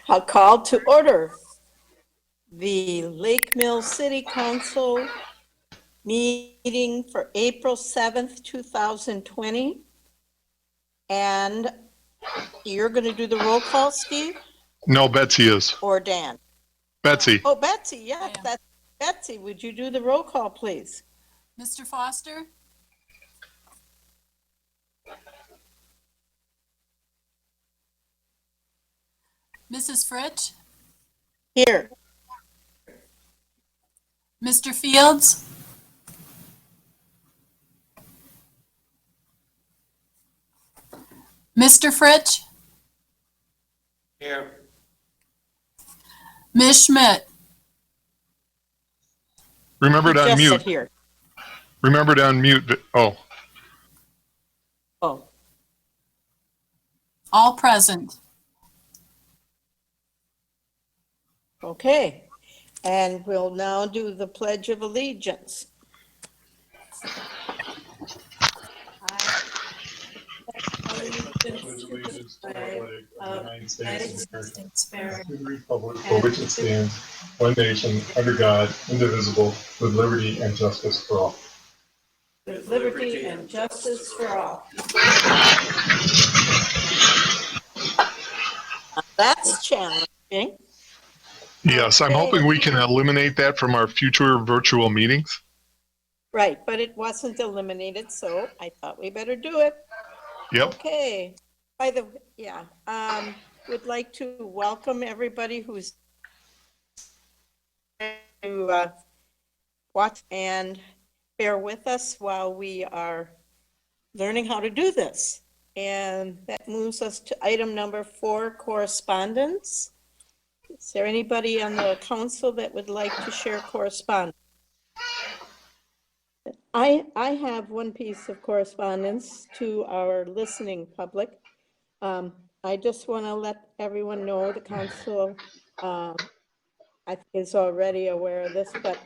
I'll call to order the Lake Mills City Council meeting for April 7th, 2020. And you're going to do the roll call, Steve, No, Betsy is. or Dan? Betsy. Oh, Betsy, yes, that's Betsy. Would you do the roll call, please? Mr. Foster? Mrs. Fritsch? Here. Mr. Fields? Mr. Fritsch? Here. Ms. Schmidt? Remember to Just sit unmute. here. Remember to unmute. Oh, Oh, All present. okay. And we'll now do the Pledge of Allegiance. allegiance to the flag of the United States of America, to the republic for which it stands, one nation, under God, indivisible, with liberty and justice for all. With liberty and justice for all. That's challenging. Yes, I'm Okay. hoping we can eliminate that from our future virtual meetings. Right, but it wasn't eliminated, so I thought we better do it. Yep. Okay, by the, would like to welcome everybody who's to watch and bear with us while we are learning how to do this. And that moves us to item number 4, correspondence. Is there anybody on the council that would like to share correspondence? I have one piece of correspondence to our listening public. I just want to let everyone know the council I think is already aware of this, but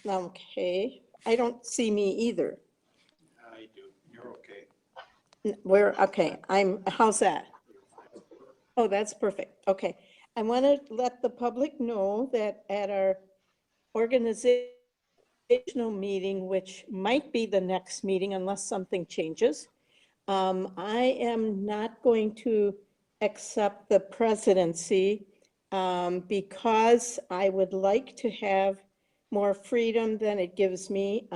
okay, I don't see me either. I do. You're okay. Okay, how's that? Oh, that's perfect. Okay. I want to let the public know that at our organizational meeting, which might be the next meeting unless something changes, I am not going to accept the presidency because I would like to have more freedom than it gives me.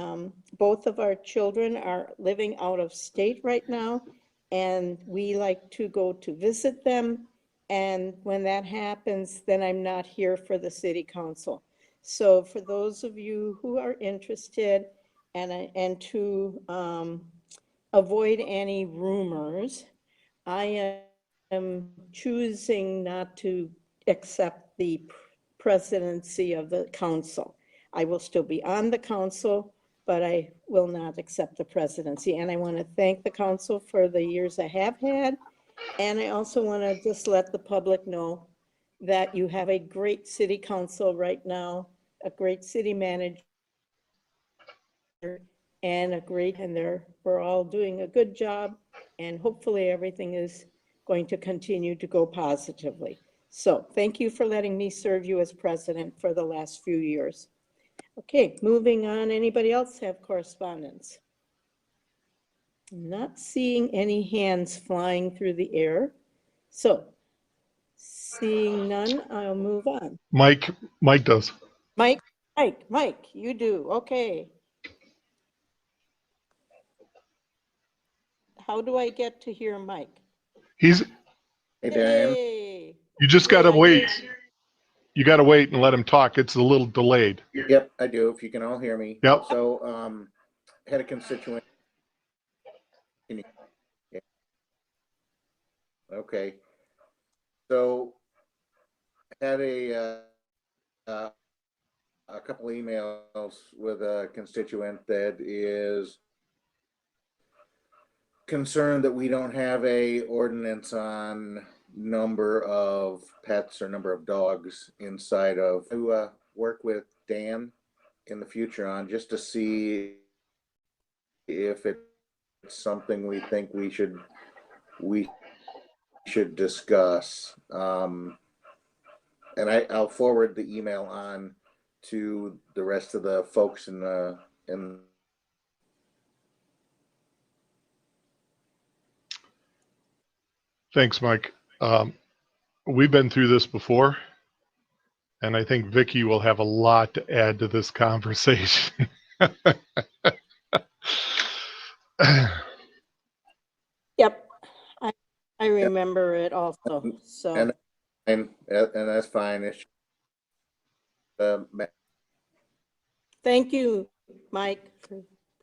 Both of our children are living out of state right now, and we like to go to visit them. And when that happens, then I'm not here for the city council. So for those of you who are interested and to avoid any rumors, I am choosing not to accept the presidency of the council. I will still be on the council, but I will not accept the presidency. And I want to thank the council for the years I have had. And I also want to just let the public know that you have a great city council right now, a great city manager, and we're all doing a good job, and hopefully everything is going to continue to go positively. So thank you for letting me serve you as president for the last few years. Okay, moving on. Anybody else have correspondence? I'm not seeing any hands flying through the air. So seeing none, I'll move on. Mike does. Mike, you do. Okay. How do I get to hear Mike? Hey, Dan. Hey. You just got to wait. You got to wait and let him talk. It's a little delayed. Yep, I do. If you can all hear me. Yep. So, had a constituent. Yeah. Okay. So, had a couple emails with a constituent that is concerned that we don't have a ordinance on number of pets or number of dogs inside of, to work with Dan in the future on, just to see if it something we think we should discuss. And I'll forward the email on to the rest of the folks in Thanks, Mike. We've been through this before, and I think Vicky will have a lot to add to this conversation. Yep, I remember it also, so. and that's fine. It's, Thank you, Mike, for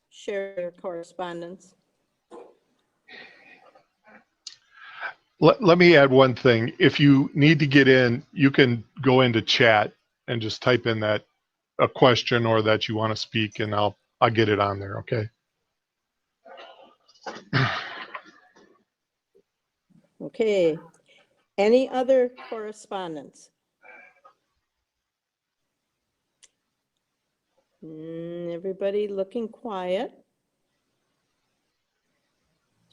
sharing your correspondence. Let me add one thing. If you need to get in, you can go into chat and just type in that a question or that you want to speak, and I'll get it on there. Okay. Okay. Any other correspondence? Everybody looking quiet.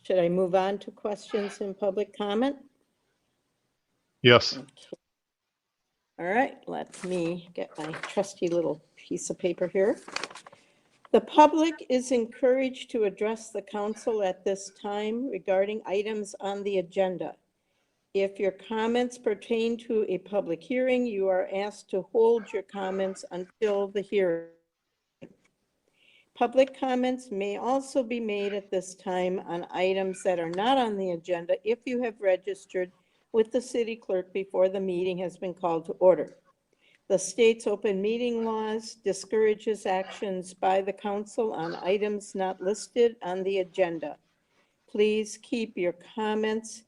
Should I move on to questions and public comment? Yes. Okay. All right, let me get my trusty little piece of paper here. The public is encouraged to address the council at this time regarding items on the agenda. If your comments pertain to a public hearing, you are asked to hold your comments until the hearing. Public comments may also be made at this time on items that are not on the agenda if you have registered with the city clerk before the meeting has been called to order. The state's open meeting laws discourages actions by the council on items not listed on the agenda. Please keep your comments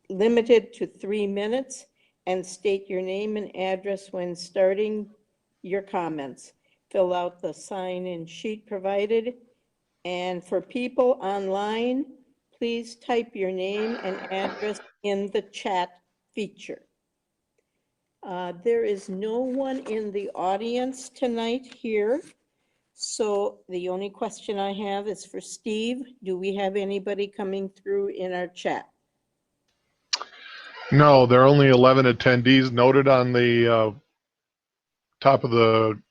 limited to 3 minutes and state your name and address when starting your comments. Fill out the sign-in sheet provided. And for people online, please type your name and address in the chat feature. There is no one in the audience tonight here. So the only question I have is for Steve. Do we have anybody coming through in our chat? No, there are only 11 attendees noted on the top of the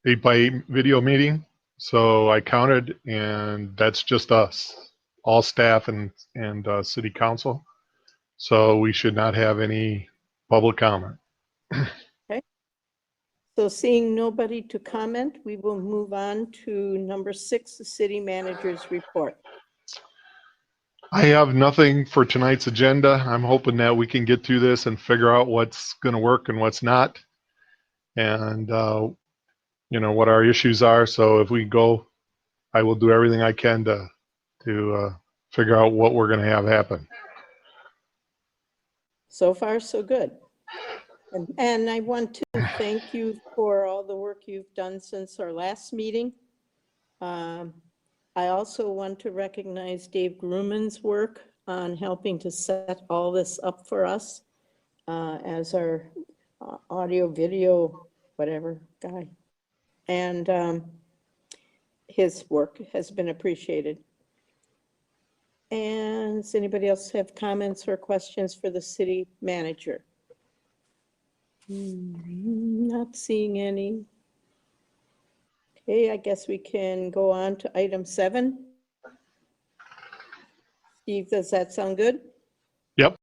8x8 video meeting. So I counted, and that's just us, all staff and city council. So we should not have any public comment. Okay. So seeing nobody to comment, we will move on to number 6, the city manager's report. I have nothing for tonight's agenda. I'm hoping that we can get through this and figure out what's going to work and what's not, and you know what our issues are. So if we go, I will do everything I can to figure out what we're going to have happen. So far, so good. And I want to thank you for all the work you've done since our last meeting. I also want to recognize Dave Grumman's work on helping to set all this up for us as our audio, video, whatever guy. And his work has been appreciated. And does anybody else have comments or questions for the city manager? Not seeing any. Okay, I guess we can go on to item 7. Steve, does that sound good? Yep.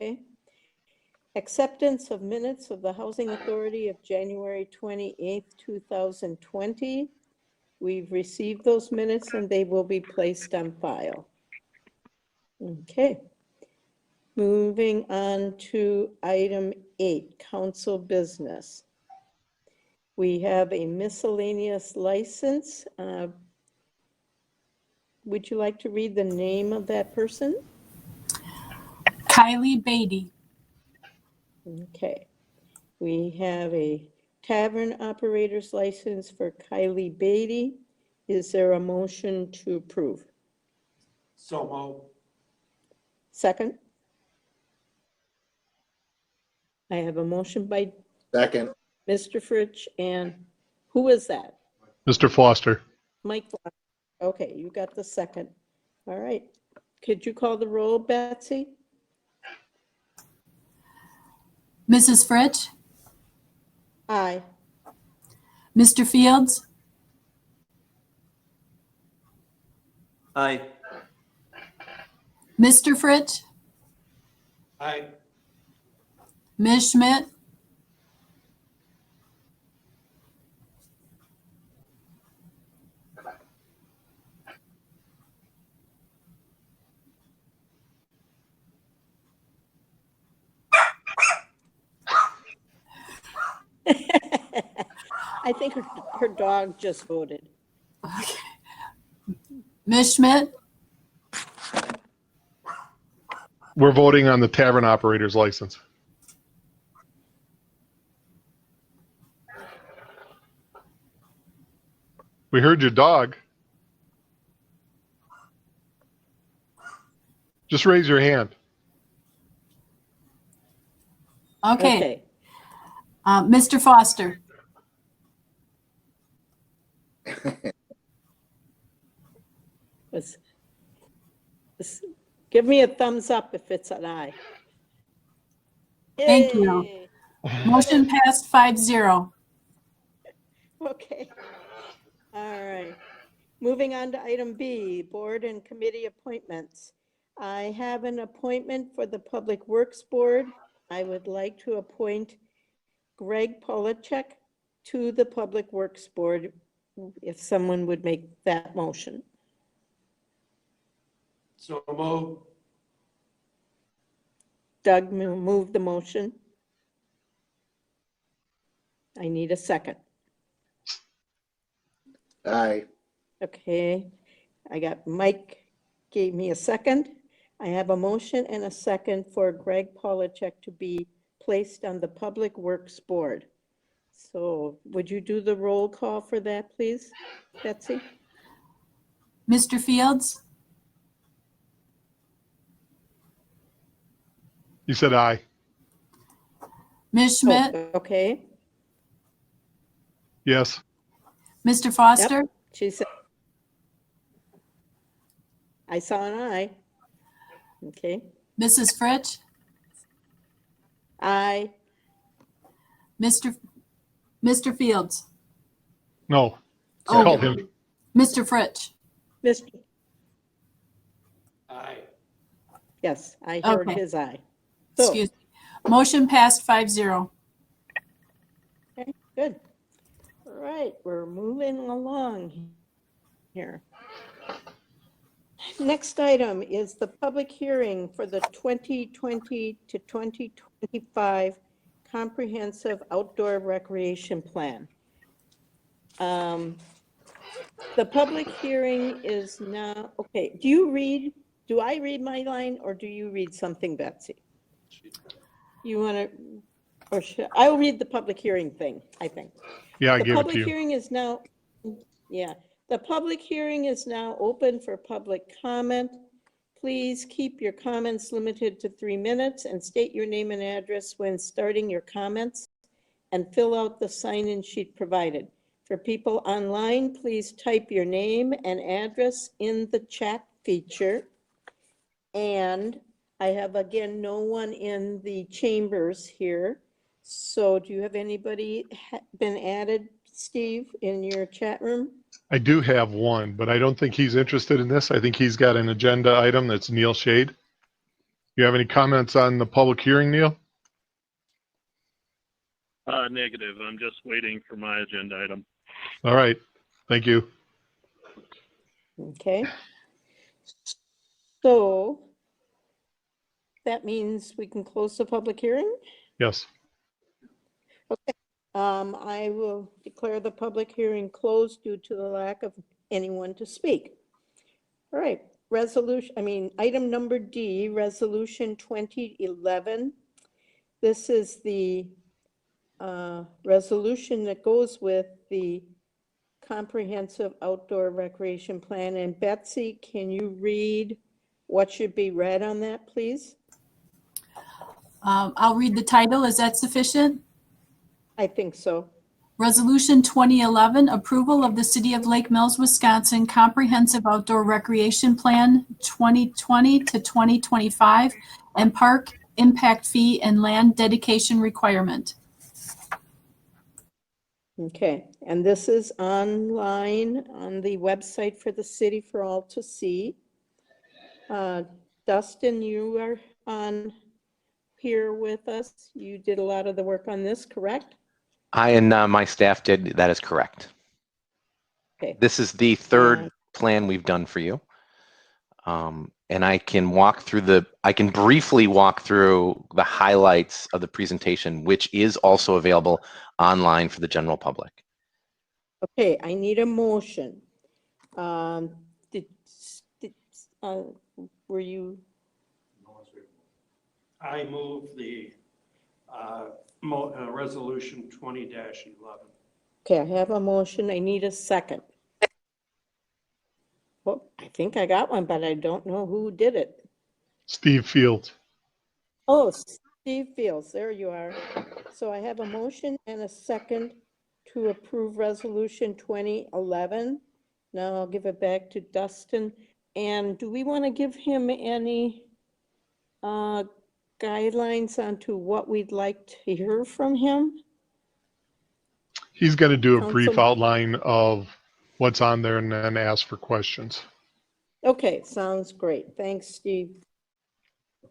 Okay. Acceptance of minutes of the Housing Authority of January 28th, 2020. We've received those minutes and they will be placed on file. Okay. Moving on to item 8, council business. We have a miscellaneous license. Would you like to read the name of that person? Kylie Beatty. Okay. We have a tavern operator's license for Kylie Beatty. Is there a motion to approve? So moved. Second? I have a motion by second. Mr. Fritsch, and who is that? Mr. Foster. Mike, okay, you got the second. All right. Could you call the roll, Betsy? Mrs. Fritsch, Aye. Mr. Fields, Aye. Mr. Fritsch, Aye. Ms. Schmidt, I think her dog just voted. Ms. Schmidt, We're voting on the tavern operator's license. We heard your dog. Just raise your hand. okay. Mr. Foster, Give me a thumbs up if it's an aye. Thank you. Yay. motion passed 5-0. Okay. All right. Moving on to item B, board and committee appointments. I have an appointment for the Public Works Board. I would like to appoint Greg Polachek to the Public Works Board, if someone would make that motion. So moved. Doug moved the motion. I need a second. Aye. Okay, I got Mike gave me a second. I have a motion and a second for Greg Polachek to be placed on the Public Works Board. So would you do the roll call for that, please, Betsy? Mr. Fields, You said aye. Ms. Schmidt, Oh, okay, Yes. Mr. Foster, she said. I saw an aye. Okay, Mrs. Fritsch, aye. Mr. Fields, No. Oh. Call him. Mr. Fritsch. Mr. Aye. Yes, I heard Okay. his aye. So, Excuse me. Motion passed 5-0. okay, good. All right, we're moving along here. Next item is the public hearing for the 2020 to 2025 Comprehensive Outdoor Recreation Plan. The public hearing is now, okay, do I read my line or do you read something, Betsy? You want to, or should, I'll read the public hearing thing, I think. Yeah, I The give it to public you. hearing is now, yeah, the public hearing is now open for public comment. Please keep your comments limited to 3 minutes and state your name and address when starting your comments and fill out the sign-in sheet provided. For people online, please type your name and address in the chat feature. And I have, again, no one in the chambers here. So do you have anybody been added, Steve, in your chat room? I do have one, but I don't think he's interested in this. I think he's got an agenda item that's Neal Shade. You have any comments on the public hearing, Neal? Negative. I'm just waiting for my agenda item. All right. Thank you. Okay. So that means we can close the public hearing? Yes. I will declare the public hearing closed due to the lack of anyone to speak. All right, item number D, Resolution 2011. This is the resolution that goes with the Comprehensive Outdoor Recreation Plan. And Betsy, can you read what should be read on that, please? I'll read the title. Is that sufficient? I think so. Resolution 2011, approval of the City of Lake Mills, Wisconsin Comprehensive Outdoor Recreation Plan 2020 to 2025 and Park Impact Fee and Land Dedication Requirement. Okay, and this is online on the website for the city for all to see. Dustin, you are on here with us. You did a lot of the work on this, correct? I and my staff did. That is correct. Okay. This is the third plan we've done for you. And I can briefly walk through the highlights of the presentation, which is also available online for the general public. Okay, I need a motion. Were you, I move the resolution 20-11. okay, I have a motion. I need a second. Well, I think I got one, but I don't know who did it. Steve Fields. Oh, Steve Fields, there you are. So I have a motion and a second to approve resolution 2011. Now I'll give it back to Dustin. And do we want to give him any guidelines onto what we'd like to hear from him? He's going to do a brief Council- outline of what's on there and then ask for questions. Okay, sounds great. Thanks, Steve.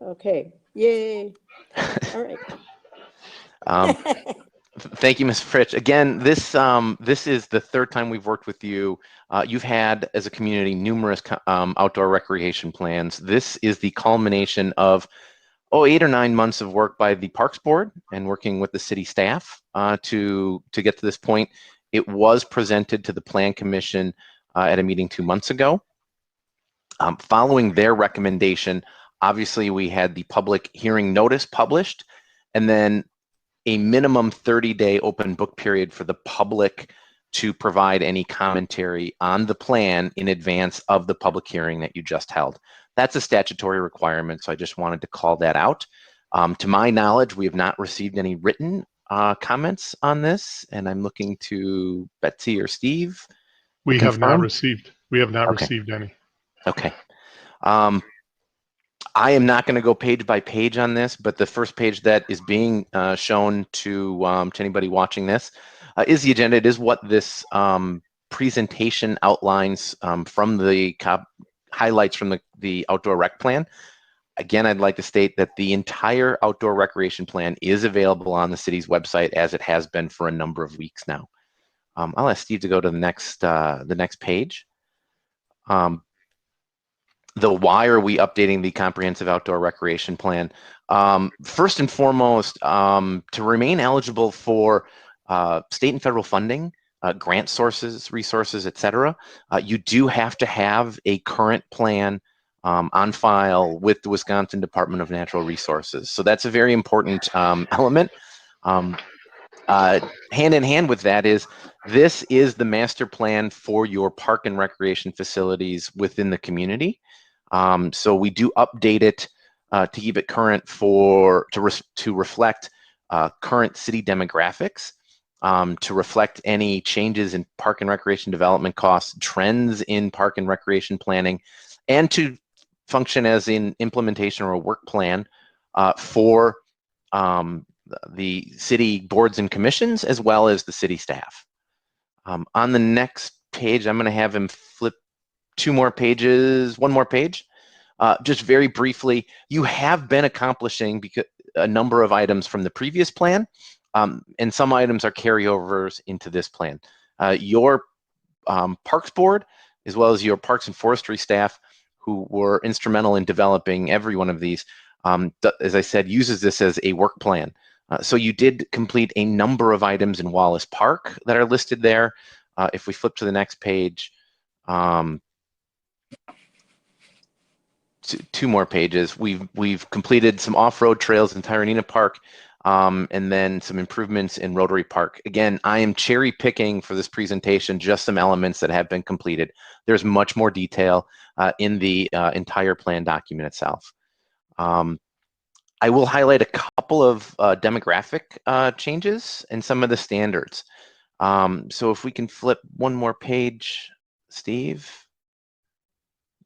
Okay, yay. All right. Thank you, Ms. Fritsch. Again, this is the third time we've worked with you. You've had, as a community, numerous outdoor recreation plans. This is the culmination of 8 or 9 months of work by the Parks Board and working with the city staff to get to this point. It was presented to the Plan Commission at a meeting 2 months ago. Following their recommendation, obviously we had the public hearing notice published, and then a minimum 30-day open book period for the public to provide any commentary on the plan in advance of the public hearing that you just held. That's a statutory requirement, so I just wanted to call that out. To my knowledge, we have not received any written comments on this, and I'm looking to Betsy or Steve. We have not Confirm? received. We have not Okay. received any. Okay. I am not going to go page by page on this, but the first page that is being shown to anybody watching this is the agenda. It is what this presentation outlines from the highlights from the outdoor rec plan. Again, I'd like to state that the entire outdoor recreation plan is available on the city's website, as it has been for a number of weeks now. I'll ask Steve to go to the next page. Why are we updating the comprehensive outdoor recreation plan? First and foremost, to remain eligible for state and federal funding, grant sources, resources, etc., you do have to have a current plan on file with the Wisconsin Department of Natural Resources. So that's a very important element. Hand in hand with that is, this is the master plan for your park and recreation facilities within the community. So we do update it to keep it current to reflect current city demographics, to reflect any changes in park and recreation development costs, trends in park and recreation planning, and to function as an implementation or a work plan for the city boards and commissions, as well as the city staff. On the next page, I'm going to have him flip one more page. Just very briefly, you have been accomplishing a number of items from the previous plan, and some items are carryovers into this plan. Your Parks Board, as well as your Parks and Forestry staff, who were instrumental in developing every one of these, as I said, uses this as a work plan. So you did complete a number of items in Wallace Park that are listed there. If we flip to the next page, two more pages. We've completed some off-road trails in Tyranina Park, and then some improvements in Rotary Park. Again, I am cherry picking for this presentation just some elements that have been completed. There's much more detail in the entire plan document itself. I will highlight a couple of demographic changes and some of the standards. So if we can flip one more page, Steve.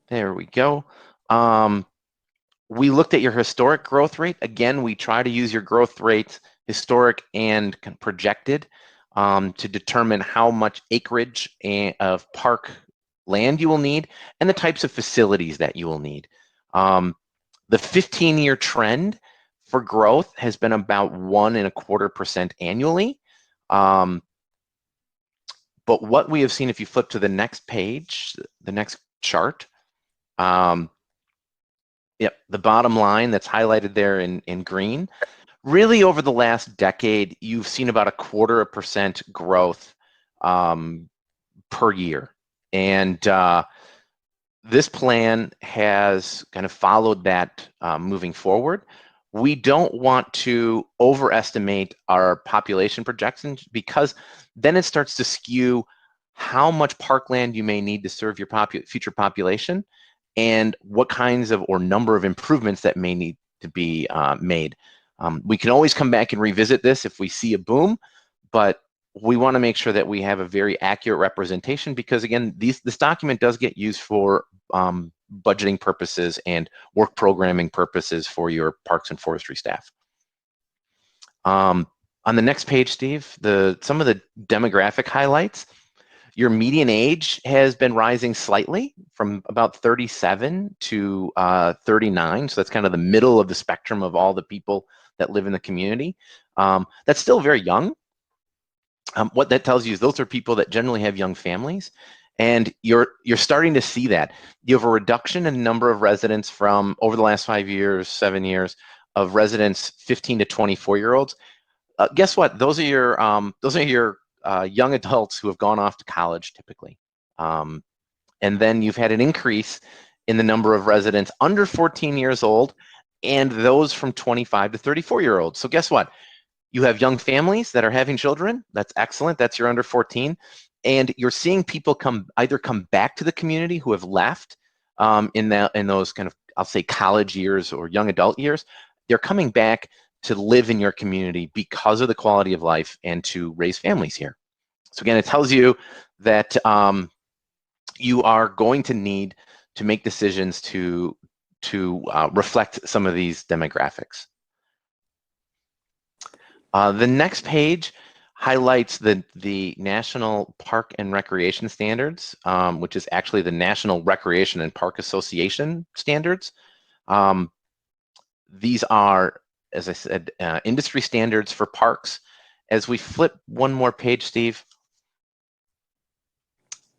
There we go. We looked at your historic growth rate. Again, we try to use your growth rate, historic and projected, to determine how much acreage of park land you will need and the types of facilities that you will need. The 15-year trend for growth has been about 1.25% annually. But what we have seen, if you flip to the next page, the next chart, yep, the bottom line that's highlighted there in green, really over the last decade, you've seen about 0.25% growth per year. And this plan has kind of followed that moving forward. We don't want to overestimate our population projections, because then it starts to skew how much parkland you may need to serve your future population, and what kinds of or number of improvements that may need to be made. We can always come back and revisit this if we see a boom, but we want to make sure that we have a very accurate representation, because again, this document does get used for budgeting purposes and work programming purposes for your parks and forestry staff. On the next page, Steve, some of the demographic highlights. Your median age has been rising slightly from about 37 to 39. So that's kind of the middle of the spectrum of all the people that live in the community. That's still very young. What that tells you is those are people that generally have young families, and you're starting to see that. You have a reduction in number of residents from over the last 5 years, 7 years, of residents 15 to 24-year-olds. Guess what? Those are your young adults who have gone off to college typically. And then you've had an increase in the number of residents under 14 years old and those from 25 to 34-year-olds. So guess what? You have young families that are having children. That's excellent. That's your under 14. And you're seeing people either come back to the community who have left in those kind of, I'll say, college years or young adult years. They're coming back to live in your community because of the quality of life and to raise families here. So again, it tells you that you are going to need to make decisions to reflect some of these demographics. The next page highlights the National Park and Recreation Standards, which is actually the National Recreation and Park Association standards. These are, as I said, industry standards for parks. As we flip one more page, Steve,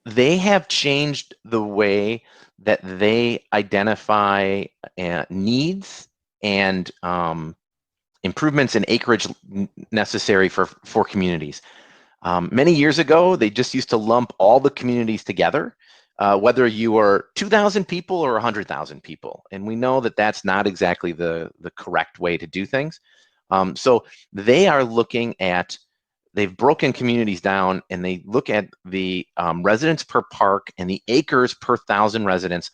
they have changed the way that they identify needs and improvements in acreage necessary for communities. Many years ago, they just used to lump all the communities together, whether you are 2,000 people or 100,000 people. And we know that that's not exactly the correct way to do things. So they are looking at, they've broken communities down, and they look at the residents per park and the acres per 1,000 residents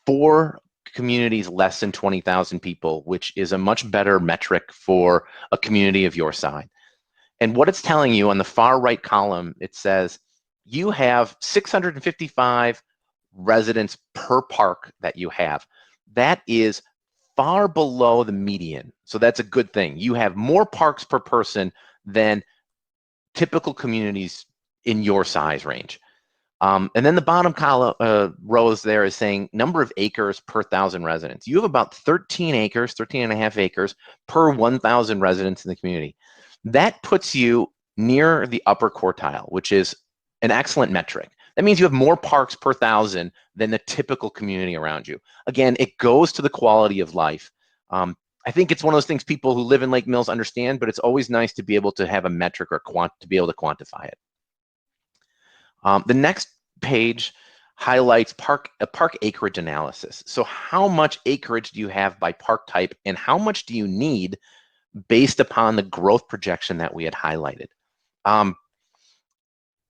for communities less than 20,000 people, which is a much better metric for a community of your size. And what it's telling you on the far right column, it says you have 655 residents per park that you have. That is far below the median. So that's a good thing. You have more parks per person than typical communities in your size range. And then the bottom column rows there is saying number of acres per 1,000 residents. You have about 13 acres, 13 and a half acres per 1,000 residents in the community. That puts you near the upper quartile, which is an excellent metric. That means you have more parks per 1,000 than the typical community around you. Again, it goes to the quality of life. I think it's one of those things people who live in Lake Mills understand, but it's always nice to be able to have a metric or to be able to quantify it. The next page highlights park acreage analysis. So how much acreage do you have by park type, and how much do you need based upon the growth projection that we had highlighted?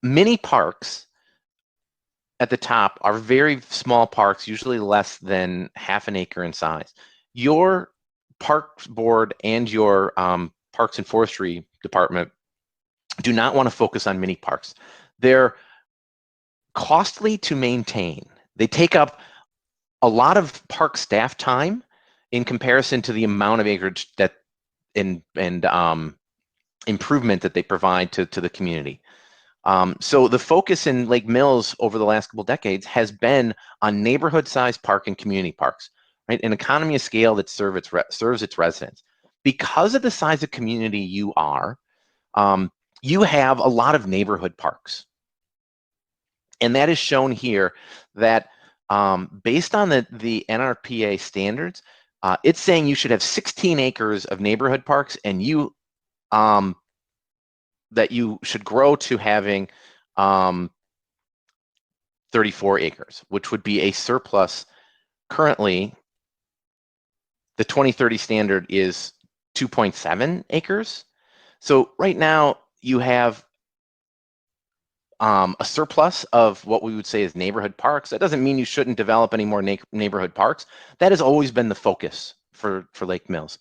Many parks at the top are very small parks, usually less than half an acre in size. Your Parks Board and your Parks and Forestry Department do not want to focus on mini parks. They're costly to maintain. They take up a lot of park staff time in comparison to the amount of acreage that and improvement that they provide to the community. So the focus in Lake Mills over the last couple decades has been on neighborhood-sized park and community parks, right? An economy of scale that serves its residents. Because of the size of community you are, you have a lot of neighborhood parks. And that is shown here that based on the NRPA standards, it's saying you should have 16 acres of neighborhood parks, and that you should grow to having 34 acres, which would be a surplus. Currently, the 2030 standard is 2.7 acres. So right now you have a surplus of what we would say is neighborhood parks. That doesn't mean you shouldn't develop any more neighborhood parks. That has always been the focus for Lake Mills.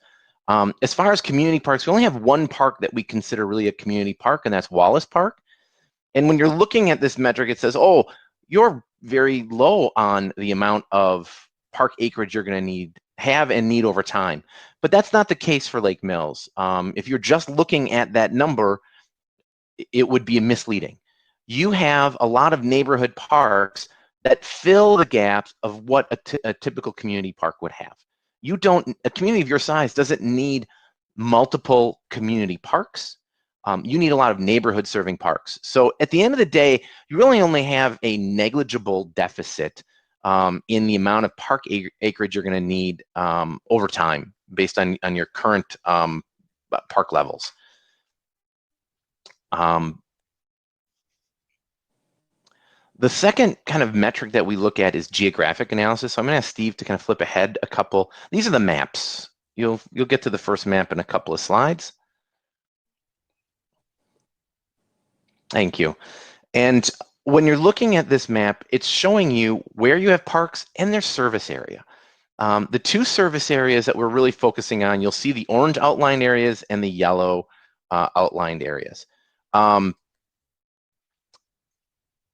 As far as community parks, we only have one park that we consider really a community park, and that's Wallace Park. And when you're looking at this metric, it says, oh, you're very low on the amount of park acreage you're going to have over time. But that's not the case for Lake Mills. If you're just looking at that number, it would be misleading. You have a lot of neighborhood parks that fill the gaps of what a typical community park would have. A community of your size doesn't need multiple community parks. You need a lot of neighborhood serving parks. So at the end of the day, you really only have a negligible deficit in the amount of park acreage you're going to need over time based on your current park levels. The second kind of metric that we look at is geographic analysis. So I'm going to ask Steve to kind of flip ahead a couple. These are the maps. You'll get to the first map in a couple of slides. Thank you. And when you're looking at this map, it's showing you where you have parks and their service area. The two service areas that we're really focusing on, you'll see the orange outlined areas and the yellow outlined areas.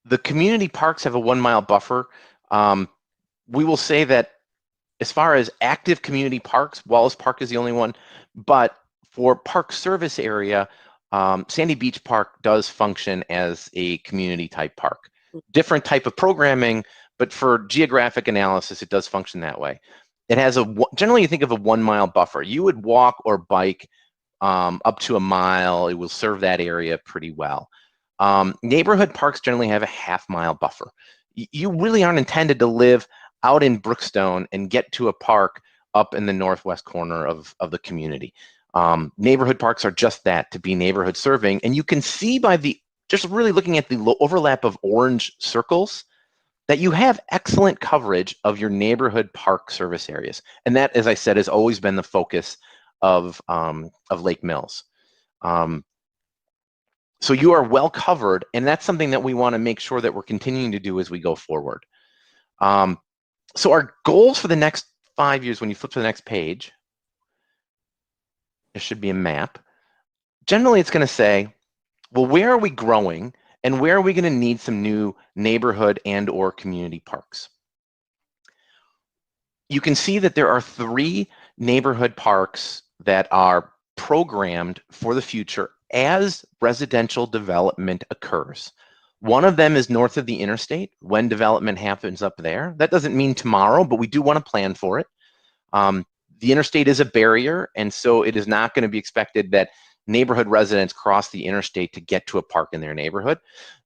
The community parks have a 1 mile buffer. We will say that as far as active community parks, Wallace Park is the only one, but for park service area, Sandy Beach Park does function as a community type park. Different type of programming, but for geographic analysis, it does function that way. It has generally you think of a 1 mile buffer. You would walk or bike up to a mile. It will serve that area pretty well. Neighborhood parks generally have a half-mile buffer. You really aren't intended to live out in Brookstone and get to a park up in the northwest corner of the community. Neighborhood parks are just that, to be neighborhood serving. And you can see by just really looking at the overlap of orange circles that you have excellent coverage of your neighborhood park service areas. And that, as I said, has always been the focus of Lake Mills. So you are well covered, and that's something that we want to make sure that we're continuing to do as we go forward. So our goals for the next 5 years, when you flip to the next page, there should be a map. Generally, it's going to say, well, where are we growing, and where are we going to need some new neighborhood and or community parks? You can see that there are 3 neighborhood parks that are programmed for the future as residential development occurs. One of them is north of the interstate when development happens up there. That doesn't mean tomorrow, but we do want to plan for it. The interstate is a barrier, and so it is not going to be expected that neighborhood residents cross the interstate to get to a park in their neighborhood.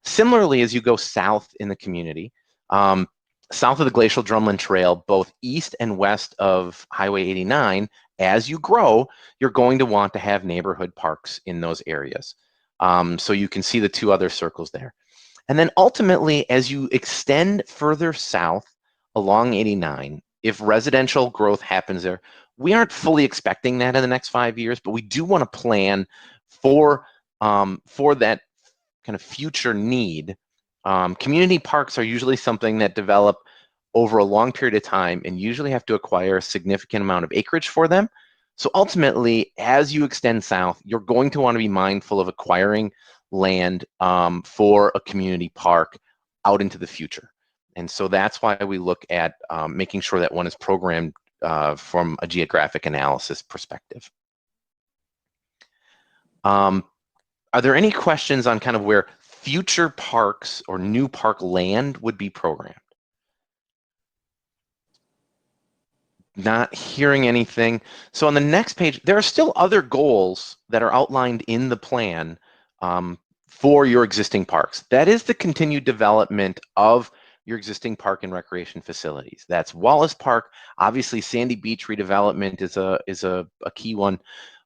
Similarly, as you go south in the community, south of the Glacial Drumlin Trail, both east and west of Highway 89, as you grow, you're going to want to have neighborhood parks in those areas. So you can see the 2 other circles there. And then ultimately, as you extend further south along 89, if residential growth happens there, we aren't fully expecting that in the next 5 years, but we do want to plan for that kind of future need. Community parks are usually something that develop over a long period of time and usually have to acquire a significant amount of acreage for them. So ultimately, as you extend south, you're going to want to be mindful of acquiring land for a community park out into the future. And so that's why we look at making sure that one is programmed from a geographic analysis perspective. Are there any questions on kind of where future parks or new park land would be programmed? Not hearing anything. So on the next page, there are still other goals that are outlined in the plan for your existing parks. That is the continued development of your existing park and recreation facilities. That's Wallace Park. Obviously, Sandy Beach redevelopment is a key one.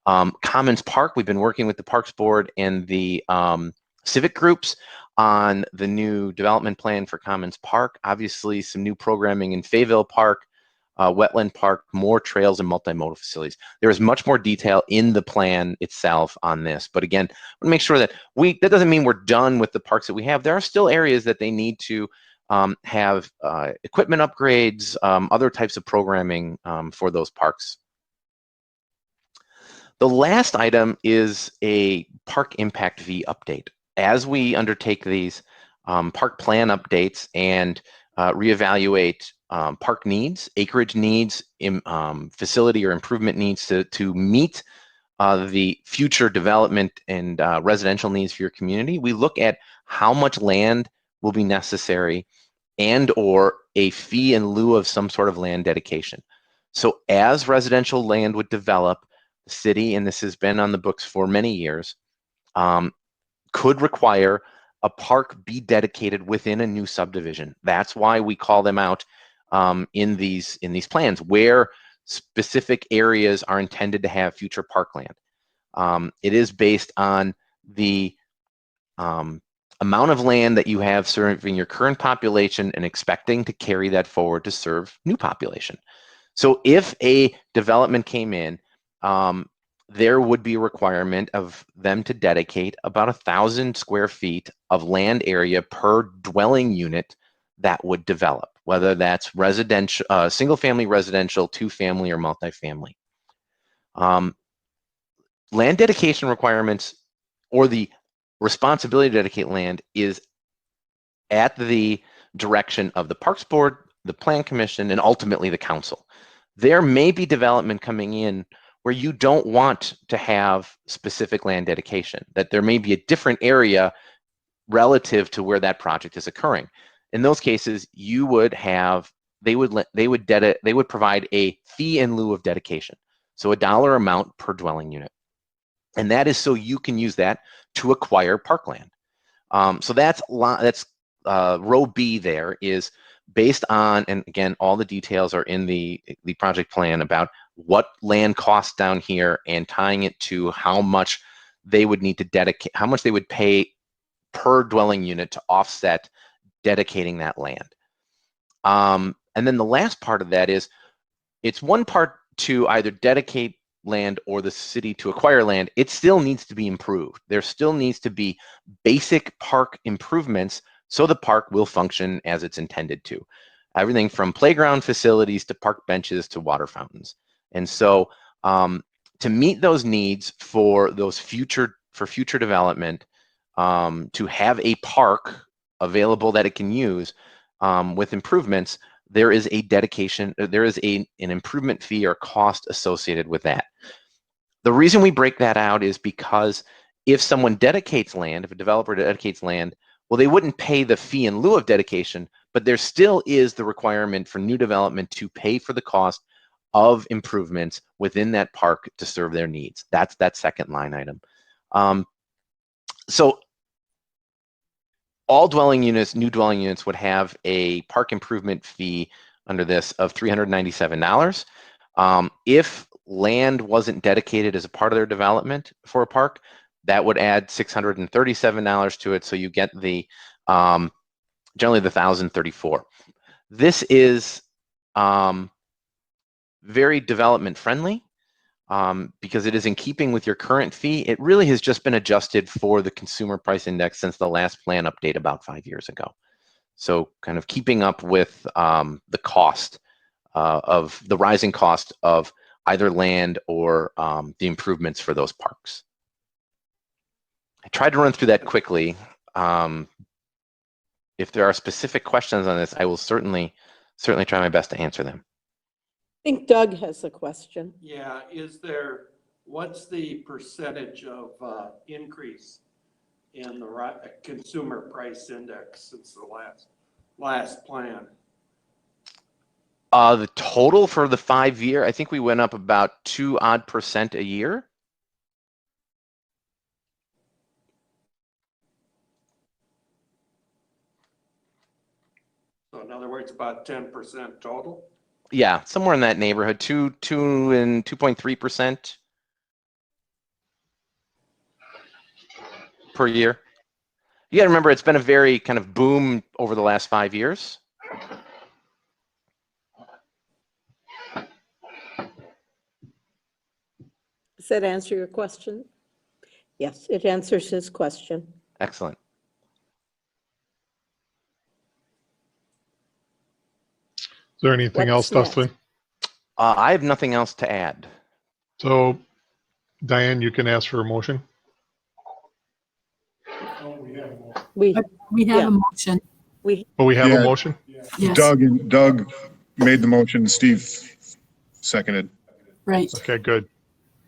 Commons Park, we've been working with the Parks Board and the civic groups on the new development plan for Commons Park. Obviously, some new programming in Fayetteville Park, Wetland Park, more trails and multimodal facilities. There is much more detail in the plan itself on this. But again, I want to make sure that that doesn't mean we're done with the parks that we have. There are still areas that they need to have equipment upgrades, other types of programming for those parks. The last item is a park impact fee update. As we undertake these park plan updates and reevaluate park needs, acreage needs, facility or improvement needs to meet the future development and residential needs for your community, we look at how much land will be necessary and or a fee in lieu of some sort of land dedication. So as residential land would develop, the city, and this has been on the books for many years, could require a park be dedicated within a new subdivision. That's why we call them out in these plans, where specific areas are intended to have future parkland. It is based on the amount of land that you have serving your current population and expecting to carry that forward to serve new population. So if a development came in, there would be a requirement of them to dedicate about 1,000 square feet of land area per dwelling unit that would develop, whether that's residential, single-family residential, two-family, or multifamily. Land dedication requirements, or the responsibility to dedicate land, is at the direction of the Parks Board, the Plan Commission, and ultimately the Council. There may be development coming in where you don't want to have specific land dedication, that there may be a different area relative to where that project is occurring. In those cases, you would have, they would provide a fee in lieu of dedication. So a dollar amount per dwelling unit. And that is so you can use that to acquire parkland. So that's row B there is based on, and again, all the details are in the project plan about what land costs down here and tying it to how much they would need to dedicate, how much they would pay per dwelling unit to offset dedicating that land. And then the last part of that is, it's one part to either dedicate land or the city to acquire land. It still needs to be improved. There still needs to be basic park improvements so the park will function as it's intended to. Everything from playground facilities to park benches to water fountains. And so to meet those needs for those future development, to have a park available that it can use with improvements, there is a dedication, there is an improvement fee or cost associated with that. The reason we break that out is because if someone dedicates land, if a developer dedicates land, well, they wouldn't pay the fee in lieu of dedication, but there still is the requirement for new development to pay for the cost of improvements within that park to serve their needs. That's that second line item. So all dwelling units, new dwelling units, would have a park improvement fee under this of $397. If land wasn't dedicated as a part of their development for a park, that would add $637 to it. So you get the generally the $1,034. This is very development friendly because it is in keeping with your current fee. It really has just been adjusted for the consumer price index since the last plan update about 5 years ago. So kind of keeping up with the cost of the rising cost of either land or the improvements for those parks. I tried to run through that quickly. If there are specific questions on this, I will certainly try my best to answer them. I think Doug has a question. Yeah, what's the percentage of increase in the consumer price index since the last plan? The total for the 5-year, I think we went up about 2% a year. So in other words, about 10% total? Yeah, somewhere in that neighborhood, 2 and 2.3% per year. You got to remember, it's been a very kind of boom over the last 5 years. Does that answer your question? Yes, it answers his question. Excellent. Is there anything else, What's Dustin? I have nothing else to add. So, Diane, you can ask for a motion. We, We have Yeah. a motion. Oh, we have a Yeah. motion? Yes, Doug made the motion, Steve seconded. right. Okay, good.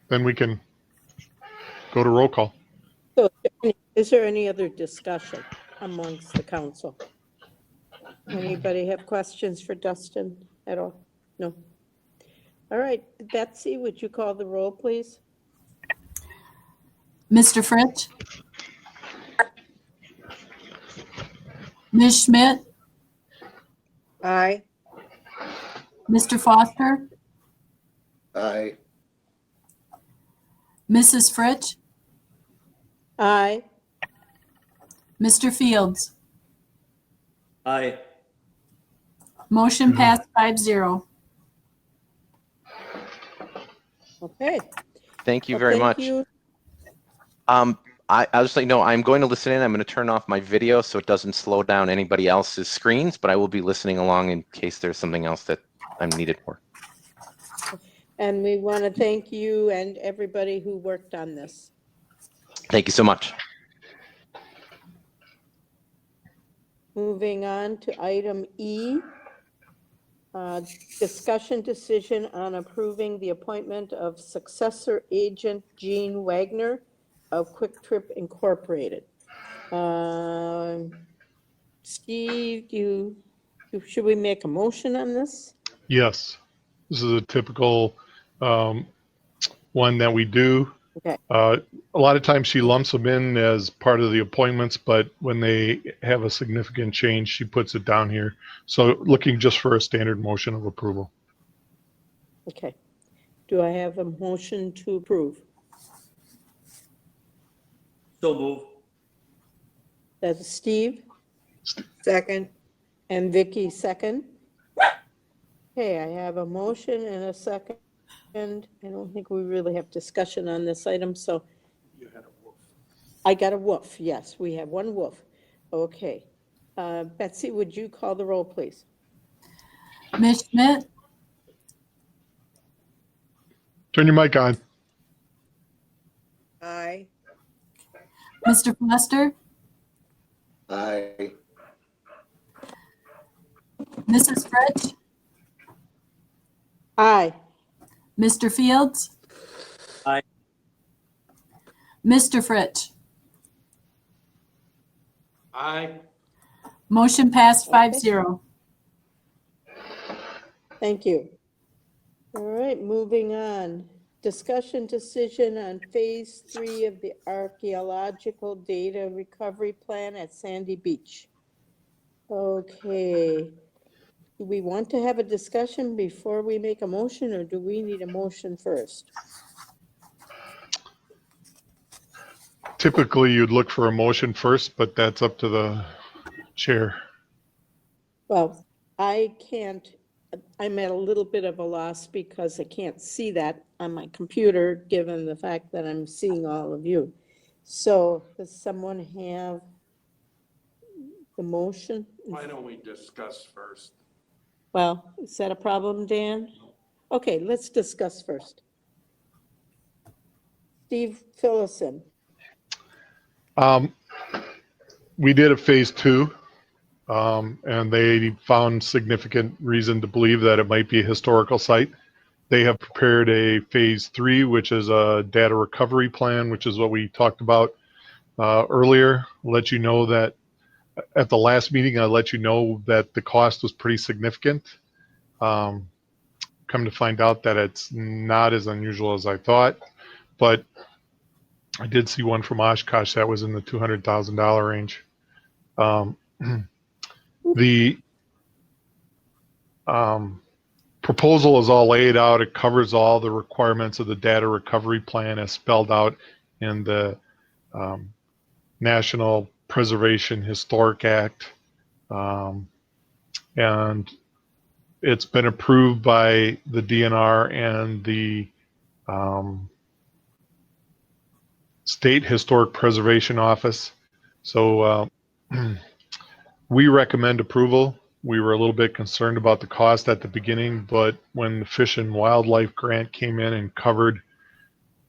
Then we can go to roll call. so is there any other discussion amongst the council? Anybody have questions for Dustin at all? No? All right, Betsy, would you call the roll, please? Mr. Fritsch? Ms. Schmidt? Aye. Mr. Foster? Aye. Mrs. Fritsch? Aye. Mr. Fields? Aye. Motion passed 5-0. Okay. Thank you Well, very thank much. you. I'll just let you know, I'm going to listen in. I'm going to turn off my video so it doesn't slow down anybody else's screens, but I will be listening along in case there's something else that I'm needed for. And we want to thank you and everybody who worked on this. Thank you so much. Moving on to item E, discussion decision on approving the appointment of successor agent Gene Wagner of Kwik Trip Incorporated. Steve, should we make a motion on this? Yes. This is a typical one that we do. Okay. A lot of times she lumps them in as part of the appointments, but when they have a significant change, she puts it down here. So looking just for a standard motion of approval. Okay. Do I have a motion to approve? So move. That's Steve? Second. And Vicky, second? Okay, I have a motion and a second. I don't think we really have discussion on this item, so. You had a wolf. I got a woof, yes, we have one woof. Okay. Betsy, would you call the roll, please? Ms. Schmidt? Turn your mic on. Aye. Mr. Foster? Aye. Mrs. Fritsch? Aye. Mr. Fields? Aye. Mr. Fritsch? Aye. Motion passed 5-0. Thank you. All right, moving on. Discussion decision on phase 3 of the archaeological data recovery plan at Sandy Beach. Okay. Do we want to have a discussion before we make a motion, or do we need a motion first? Typically, you'd look for a motion first, but that's up to the chair. Well, I can't, I'm at a little bit of a loss because I can't see that on my computer, given the fact that I'm seeing all of you. So does someone have the motion? Why don't we discuss first? Well, is that a problem, Dan? Okay, let's discuss first. Steve Phillison. We did a phase 2, and they found significant reason to believe that it might be a historical site. They have prepared a phase 3, which is a data recovery plan, which is what we talked about earlier. Let you know that at the last meeting, I let you know that the cost was pretty significant. Come to find out that it's not as unusual as I thought, but I did see one from Oshkosh that was in the $200,000 range. The proposal is all laid out. It covers all the requirements of the data recovery plan as spelled out in the National Preservation Historic Act. And it's been approved by the DNR and the State Historic Preservation Office. So we recommend approval. We were a little bit concerned about the cost at the beginning, but when the Fish and Wildlife Grant came in and covered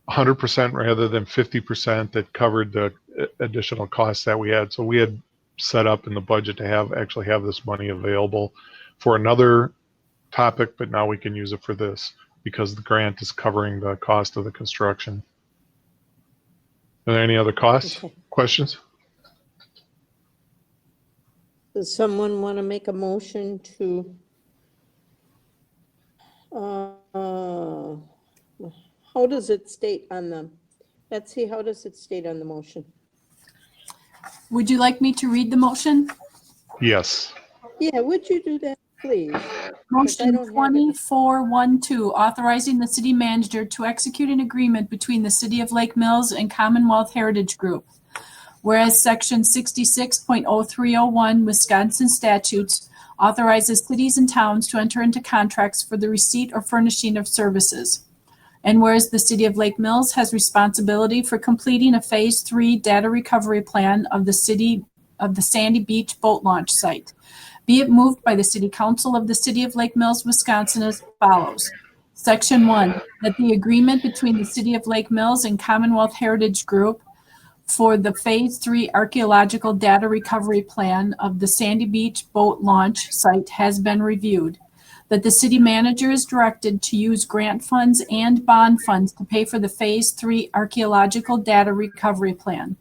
100% rather than 50%, that covered the additional costs that we had. So we had set up in the budget to actually have this money available for another topic, but now we can use it for this because the grant is covering the cost of the construction. Are there any other questions? Does someone want to make a motion to, how does it state on the, Betsy, how does it state on the motion? Would you like me to read the motion? Yes. Yeah, would you do that, please? Motion don't have it. 2412, authorizing the city manager to execute an agreement between the City of Lake Mills and Commonwealth Heritage Group. Whereas Section 66.0301 Wisconsin Statutes authorizes cities and towns to enter into contracts for the receipt or furnishing of services. And whereas the City of Lake Mills has responsibility for completing a Phase 3 data recovery plan of the Sandy Beach boat launch site. Be it moved by the City Council of the City of Lake Mills, Wisconsin as follows. Section 1, that the agreement between the City of Lake Mills and Commonwealth Heritage Group for the Phase 3 Archaeological Data Recovery Plan of the Sandy Beach boat launch site has been reviewed. That the city manager is directed to use grant funds and bond funds to pay for the Phase 3 Archaeological Data Recovery Plan.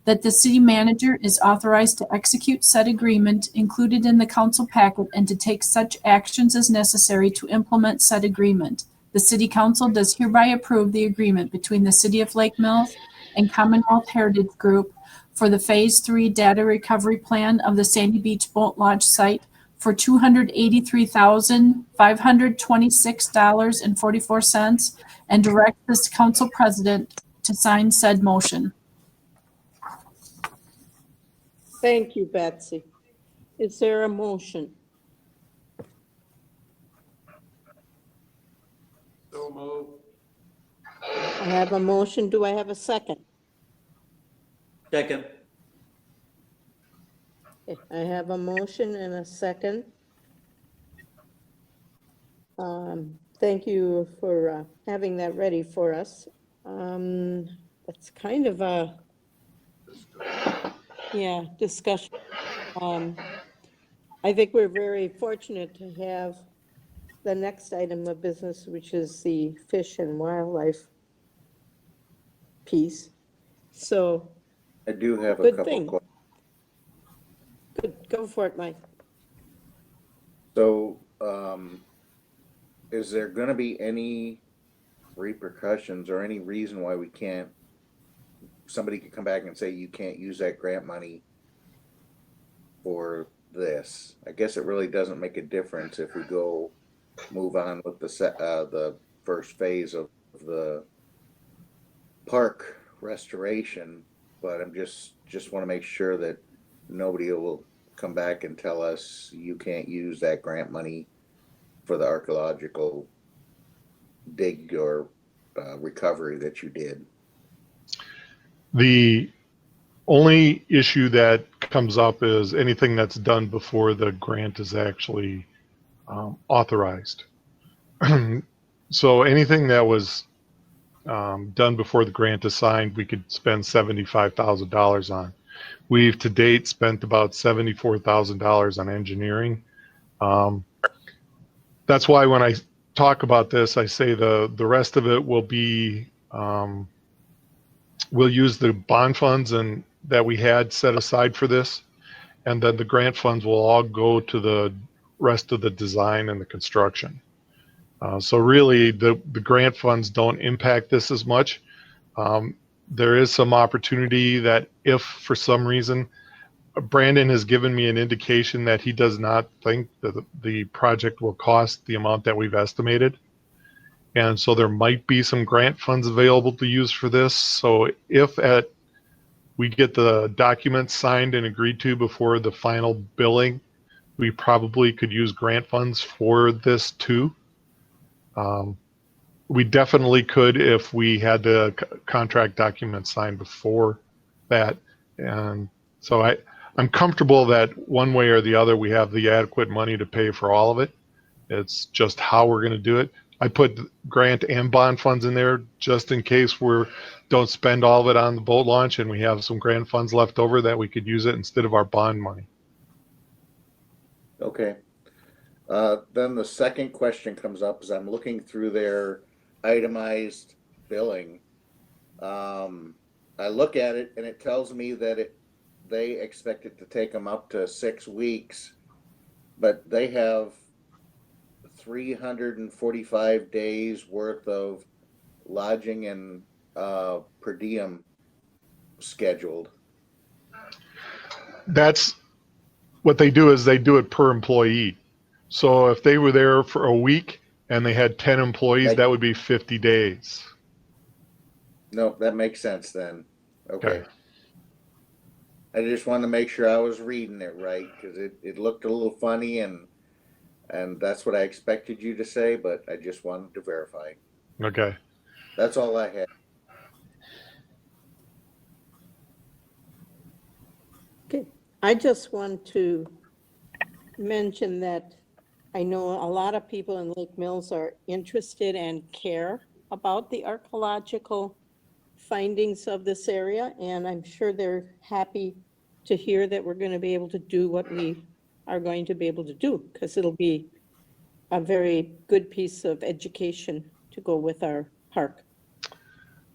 That the city manager is authorized to execute said agreement included in the council packet and to take such actions as necessary to implement said agreement. The city council does hereby approve the agreement between the City of Lake Mills and Commonwealth Heritage Group for the Phase 3 Data Recovery Plan of the Sandy Beach boat launch site for $283,526.44 and direct this council president to sign said motion. Thank you, Betsy. Is there a motion? So moved. I have a motion. Do I have a second? Second. Okay, I have a motion and a second. Thank you for having that ready for us. That's kind of a, discussion. I think we're very fortunate to have the next item of business, which is the fish and wildlife piece. So, I do have a Good couple thing. questions. good, go for it, Mike. So, is there gonna be any repercussions or any reason why we can't, somebody could come back and say you can't use that grant money for this? I guess it really doesn't make a difference if we move on with the first phase of the park restoration, but I'm just want to make sure that nobody will come back and tell us you can't use that grant money for the archaeological dig or recovery that you did. The only issue that comes up is anything that's done before the grant is actually authorized. So anything that was done before the grant is signed, we could spend $75,000 on. We've to date spent about $74,000 on engineering. That's why when I talk about this, I say the rest of it will be, we'll use the bond funds and that we had set aside for this, and then the grant funds will all go to the rest of the design and the construction. So really, the grant funds don't impact this as much. There is some opportunity that if for some reason, Brandon has given me an indication that he does not think that the project will cost the amount that we've estimated. And so there might be some grant funds available to use for this. So if we get the documents signed and agreed to before the final billing, we probably could use grant funds for this too. We definitely could if we had the contract documents signed before that. And so I'm comfortable that one way or the other, we have the adequate money to pay for all of it. It's just how we're going to do it. I put grant and bond funds in there just in case we don't spend all of it on the boat launch and we have some grant funds left over that we could use it instead of our bond money. Okay. Then the second question comes up as I'm looking through their itemized billing. I look at it and it tells me that they expect it to take them up to 6 weeks, but they have 345 days worth of lodging and per diem scheduled. That's what they do, is they do it per employee. So if they were there for a week and they had 10 employees, that would be 50 days. No, that makes sense then. Okay. Okay. I just wanted to make sure I was reading it right because it looked a little funny and that's what I expected you to say, but I just wanted to verify. Okay. That's all I had. Okay, I just want to mention that I know a lot of people in Lake Mills are interested and care about the archaeological findings of this area, and I'm sure they're happy to hear that we're going to be able to do what we are going to be able to do, because it'll be a very good piece of education to go with our park.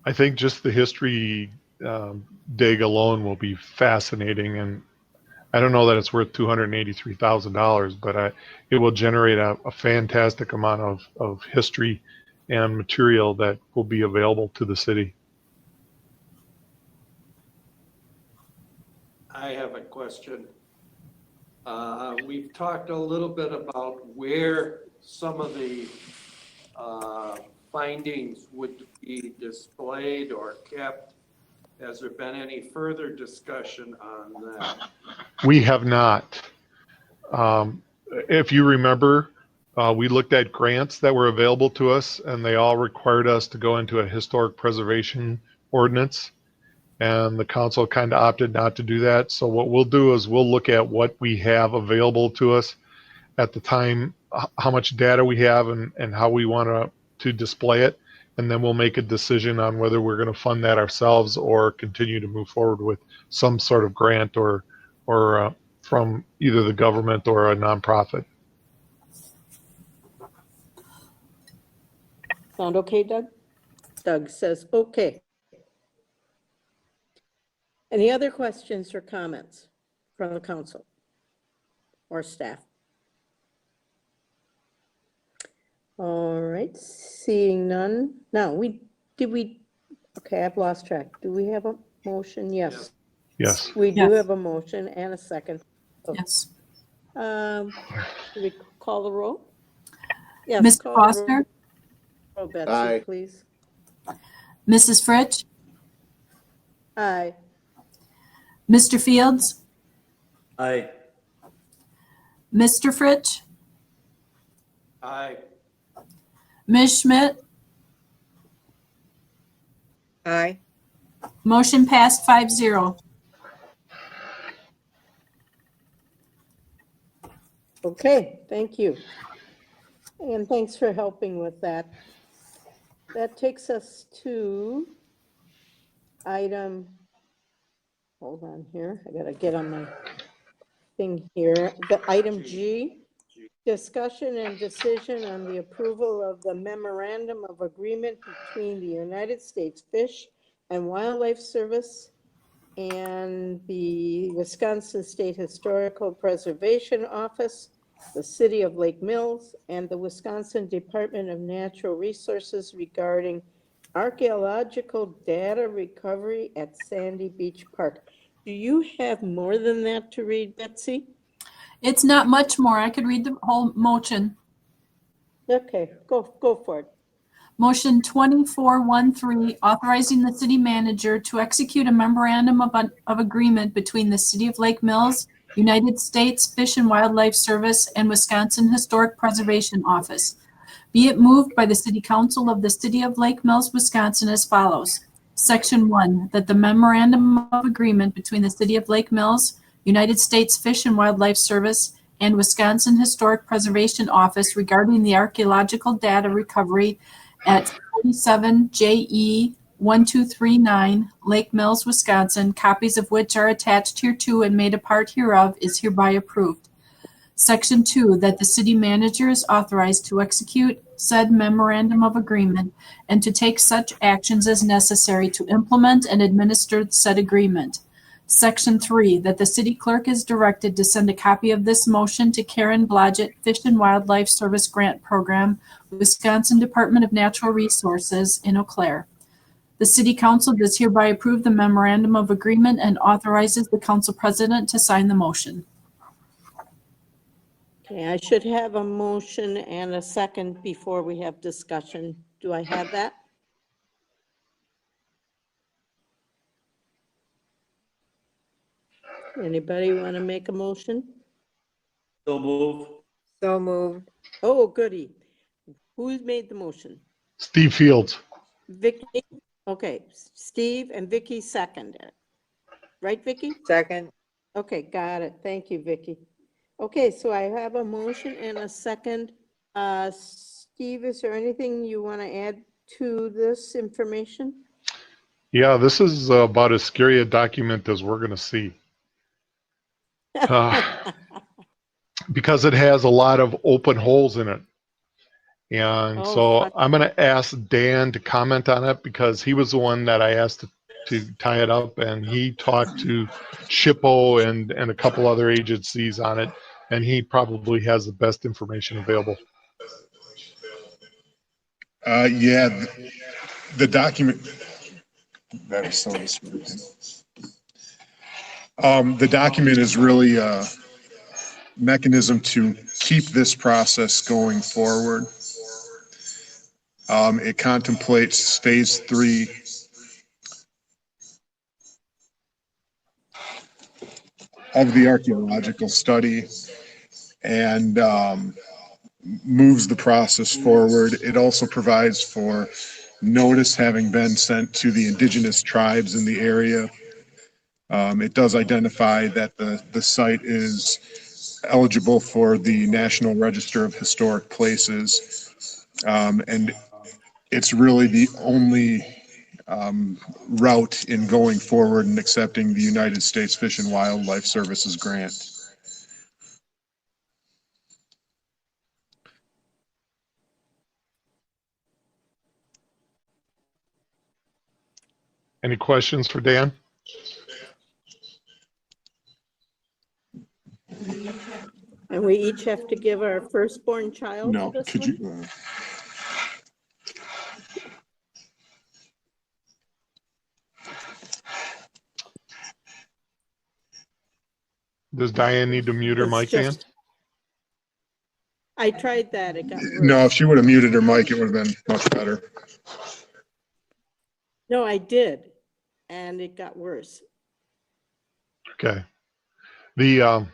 I think just the history dig alone will be fascinating, and I don't know that it's worth $283,000, but it will generate a fantastic amount of history and material that will be available to the city. I have a question. We've talked a little bit about where some of the findings would be displayed or kept. Has there been any further discussion on that? We have not. If you remember, we looked at grants that were available to us, and they all required us to go into a historic preservation ordinance. And the council kind of opted not to do that. So what we'll do is we'll look at what we have available to us at the time, how much data we have and how we want to display it. And then we'll make a decision on whether we're going to fund that ourselves or continue to move forward with some sort of grant or from either the government or a nonprofit. Sound okay, Doug? Doug says, okay. Any other questions or comments from the council or staff? All right, seeing none. Now, okay, I've lost track. Do we have a motion? Yes. Yes. We do Yes. have a motion and a second. Yes. Do we call the roll? Yes. Mr. call the roll. Foster, Oh, Betsy, Aye. please. Mrs. Fritsch, Aye. Mr. Fields, Aye. Mr. Fritsch, Aye. Ms. Schmidt. Aye. Motion passed 5-0. Okay, thank you. And thanks for helping with that. that takes us to item, hold on here, I gotta get on my thing here. The item G, discussion and decision on the approval of the memorandum of agreement between the United States Fish and Wildlife Service and the Wisconsin State Historical Preservation Office, the City of Lake Mills, and the Wisconsin Department of Natural Resources regarding archaeological data recovery at Sandy Beach Park. Do you have more than that to read, Betsy? It's not much more. I could read the whole motion. Okay, go for it. Motion 2413, authorizing the city manager to execute a memorandum of agreement between the City of Lake Mills, United States Fish and Wildlife Service, and Wisconsin Historic Preservation Office. Be it moved by the City Council of the City of Lake Mills, Wisconsin as follows. Section 1, that the memorandum of agreement between the City of Lake Mills, United States Fish and Wildlife Service, and Wisconsin Historic Preservation Office regarding the archaeological data recovery at 47 JE 1239 Lake Mills, Wisconsin, copies of which are attached hereto and made a part hereof, is hereby approved. Section 2, that the city manager is authorized to execute said memorandum of agreement and to take such actions as necessary to implement and administer said agreement. Section 3, that the city clerk is directed to send a copy of this motion to Karen Blodgett, Fish and Wildlife Service Grant Program, Wisconsin Department of Natural Resources in Eau Claire. The city council does hereby approve the memorandum of agreement and authorizes the council president to sign the motion. Okay, I should have a motion and a second before we have discussion. Do I have that? Anybody want to make a motion? So move. So moved. Oh, goody. Who made the motion? Steve Fields. Vicky? Okay, Steve and Vicky seconded. Right, Vicky? Second. Okay, got it. Thank you, Vicky. Okay, so I have a motion and a second. Steve, is there anything you want to add to this information? Yeah, this is about as scary a document as we're going to see. Because it has a lot of open holes in it. And Oh, so fuck. I'm going to ask Dan to comment on it because he was the one that I asked to tie it up, and he talked to SHPO and a couple other agencies on it, and he probably has the best information available. Yeah, the document. That is so disturbing. The document is really a mechanism to keep this process going forward. It contemplates phase 3 of the archaeological study and moves the process forward. It also provides for notice having been sent to the indigenous tribes in the area. It does identify that the site is eligible for the National Register of Historic Places, and it's really the only route in going forward and accepting the United States Fish and Wildlife Services grant. Any questions for Dan? And we each have to give our firstborn child to No, this could one? you? Does Diane need to mute her It's mic, Dan? just- I tried that, it got worse. No, if she would have muted her mic, it would have been much better. No, I did, and it got worse. Okay. The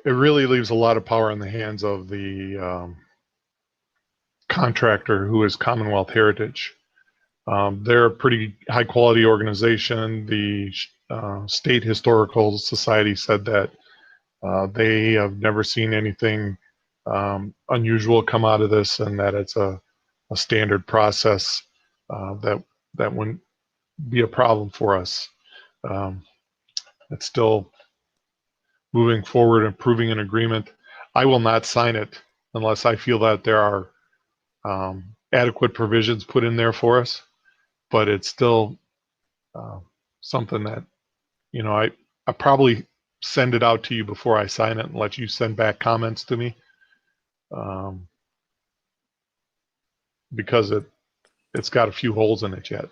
it really leaves a lot of power in the hands of the contractor, who is Commonwealth Heritage. They're a pretty high quality organization. The State Historical Society said that they have never seen anything unusual come out of this, and that it's a a standard process that wouldn't be a problem for us. It's still moving forward, improving an agreement. I will not sign it unless I feel that there are adequate provisions put in there for us. But it's still something that, you know, I probably send it out to you before I sign it and let you send back comments to me, because it's got a few holes in it yet.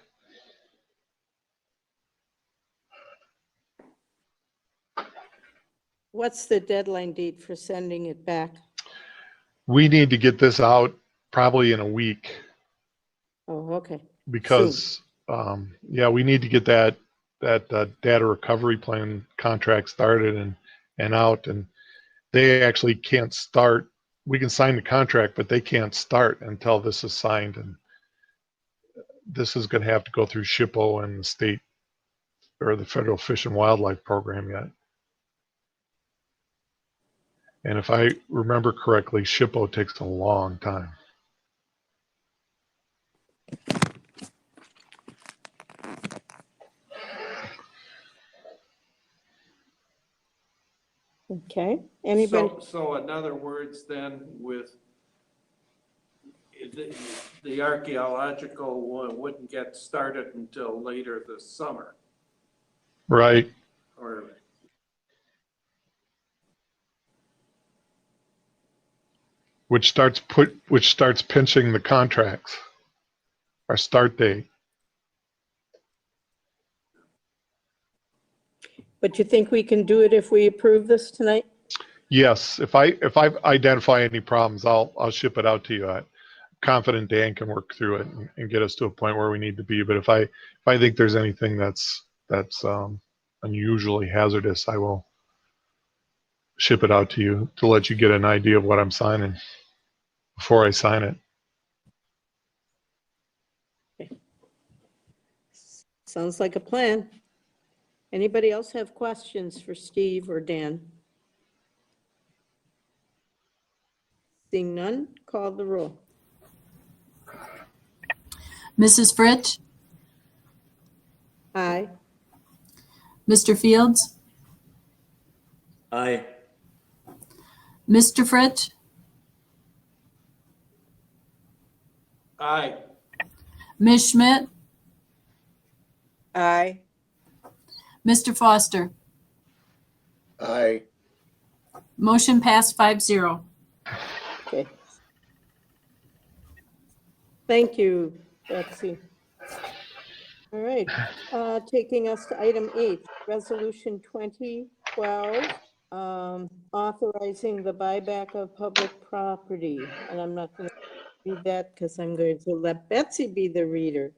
What's the deadline date for sending it back? We need to get this out probably in a week, Oh, okay. because yeah, we need to get that data recovery plan contract started and out, and they actually can't start. We can sign the contract, but they can't start until this is signed, and this is going to have to go through SHPO and the state or the Federal Fish and Wildlife Program yet. And if I remember correctly, SHPO takes a long time. Okay, anybody? So in other words, then, with the archaeological one wouldn't get started until later this summer, Right. or Which starts pinching the contracts, our start date. But you think we can do it if we approve this tonight? Yes, if I identify any problems, I'll ship it out to you. I'm confident Dan can work through it and get us to a point where we need to be. But if I think there's anything that's unusually hazardous, I will ship it out to you to let you get an idea of what I'm signing before I sign it. Sounds like a plan. Anybody else have questions for Steve or Dan? Seeing none, call the roll. Mrs. Fritsch, Aye. Mr. Fields, Aye. Mr. Fritsch, aye. Ms. Schmidt, Aye. Mr. Foster. Aye. Motion passed 5-0. Okay. Thank you, Betsy. All right, taking us to item 8, Resolution 2012, authorizing the buyback of public property. And I'm not going to read that because I'm going to let Betsy be the reader.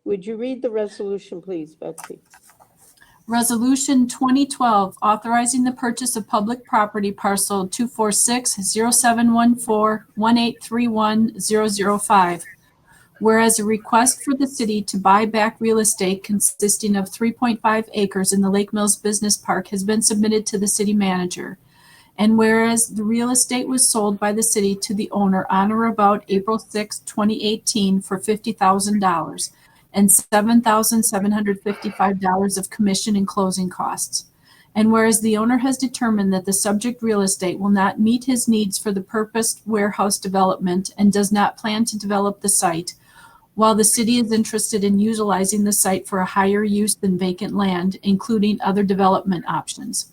Would you read the resolution, please, Betsy? Resolution 2012, authorizing the purchase of public property parcel 246-0714-1831-005. Whereas a request for the city to buy back real estate consisting of 3.5 acres in the Lake Mills Business Park has been submitted to the city manager. And whereas the real estate was sold by the city to the owner on or about April 6, 2018 for $50,000 and $7,755 of commission and closing costs. And whereas the owner has determined that the subject real estate will not meet his needs for the purposed warehouse development and does not plan to develop the site, while the city is interested in utilizing the site for a higher use than vacant land, including other development options.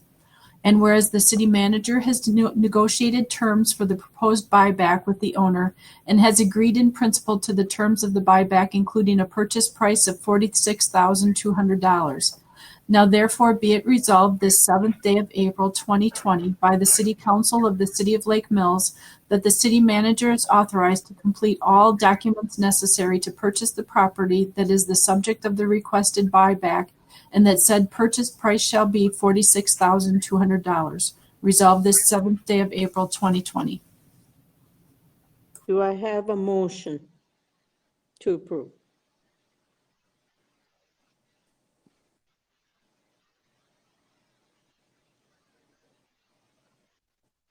And whereas the city manager has negotiated terms for the proposed buyback with the owner and has agreed in principle to the terms of the buyback, including a purchase price of $46,200. Now therefore be it resolved this 7th day of April 2020 by the City Council of the City of Lake Mills that the city manager is authorized to complete all documents necessary to purchase the property that is the subject of the requested buyback, and that said purchase price shall be $46,200. Resolved this 7th day of April 2020. Do I have a motion to approve?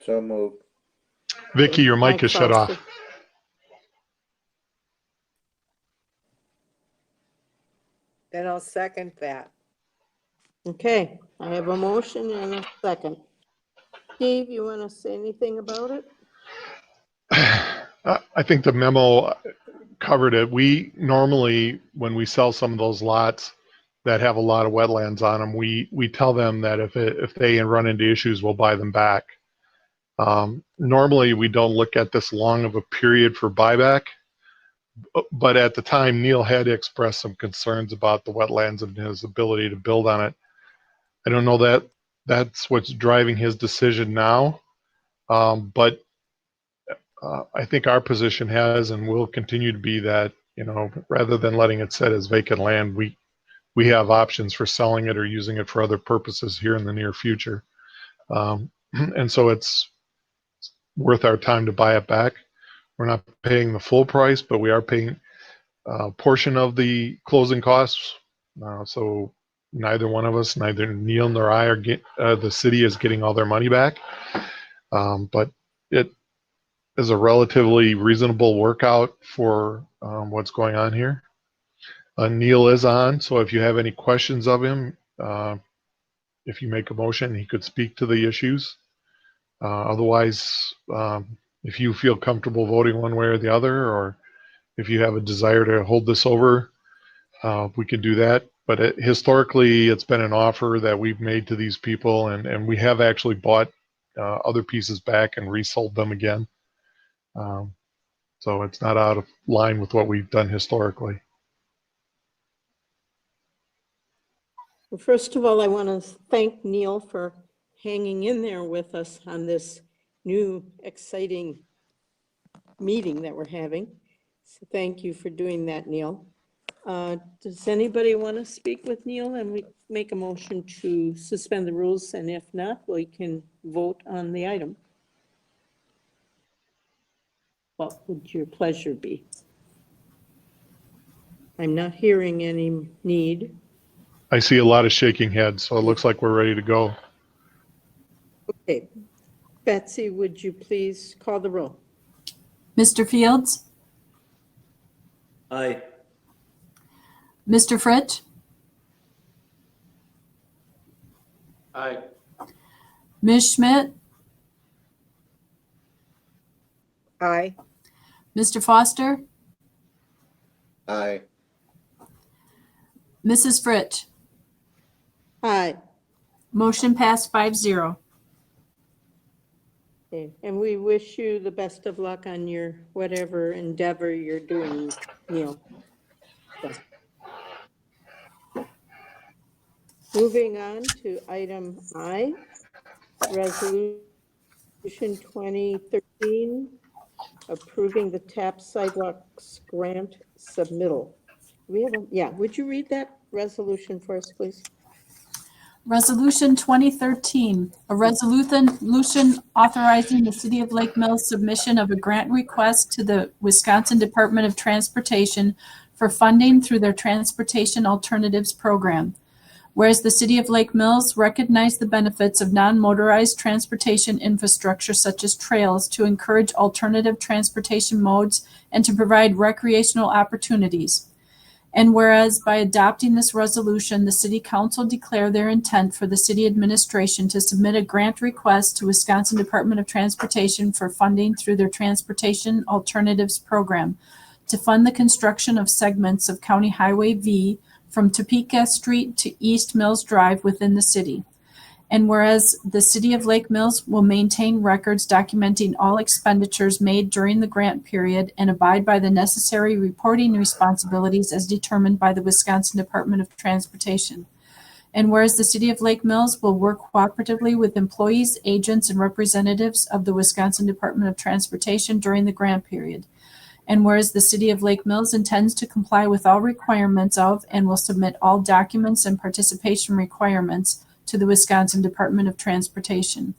So moved. Vicky, your mic is shut off. Foster. I'll second that. Okay, I have a motion and a second. Steve, you want to say anything about it? I think the memo covered it. We normally, when we sell some of those lots that have a lot of wetlands on them, we tell them that if they run into issues, we'll buy them back. Normally, we don't look at this long of a period for buyback, but at the time, Neal had expressed some concerns about the wetlands and his ability to build on it. I don't know that that's what's driving his decision now, but I think our position has and will continue to be that, rather than letting it sit as vacant land, we have options for selling it or using it for other purposes here in the near future. And so it's worth our time to buy it back. We're not paying the full price, but we are paying a portion of the closing costs. So neither one of us, neither Neal nor I the city is getting all their money back. But it is a relatively reasonable workout for what's going on here. Neal is on, so if you have any questions of him, if you make a motion, he could speak to the issues. Otherwise, if you feel comfortable voting one way or the other, or if you have a desire to hold this over, we can do that. But historically, it's been an offer that we've made to these people, and we have actually bought other pieces back and resold them again. So it's not out of line with what we've done historically. Well, first of all, I want to thank Neal for hanging in there with us on this new exciting meeting that we're having. So thank you for doing that, Neal. Does anybody want to speak with Neal and we make a motion to suspend the rules? And if not, we can vote on the item. What would your pleasure be? I'm not hearing any need. I see a lot of shaking heads, so it looks like we're ready to go. Okay. Betsy, would you please call the roll? Mr. Fields? Aye. Mr. Fritsch? Aye. Ms. Schmidt? Aye. Mr. Foster? Aye. Mrs. Fritsch? Aye. Motion passed 5-0. Okay. And we wish you the best of luck on your whatever endeavor you're doing, Neal. So. Moving on to item I, Resolution 2013, approving the TAP Sidewalks Grant Submittal. Would you read that resolution for us, please? Resolution 2013, a resolution authorizing the City of Lake Mills submission of a grant request to the Wisconsin Department of Transportation for funding through their Transportation Alternatives Program. Whereas the City of Lake Mills recognized the benefits of non-motorized transportation infrastructure such as trails to encourage alternative transportation modes and to provide recreational opportunities. And whereas by adopting this resolution, the City Council declare their intent for the City Administration to submit a grant request to Wisconsin Department of Transportation for funding through their Transportation Alternatives Program to fund the construction of segments of County Highway V from Topeka Street to East Mills Drive within the city. And whereas the City of Lake Mills will maintain records documenting all expenditures made during the grant period and abide by the necessary reporting responsibilities as determined by the Wisconsin Department of Transportation. And whereas the City of Lake Mills will work cooperatively with employees, agents, and representatives of the Wisconsin Department of Transportation during the grant period. And whereas the City of Lake Mills intends to comply with all requirements of and will submit all documents and participation requirements to the Wisconsin Department of Transportation.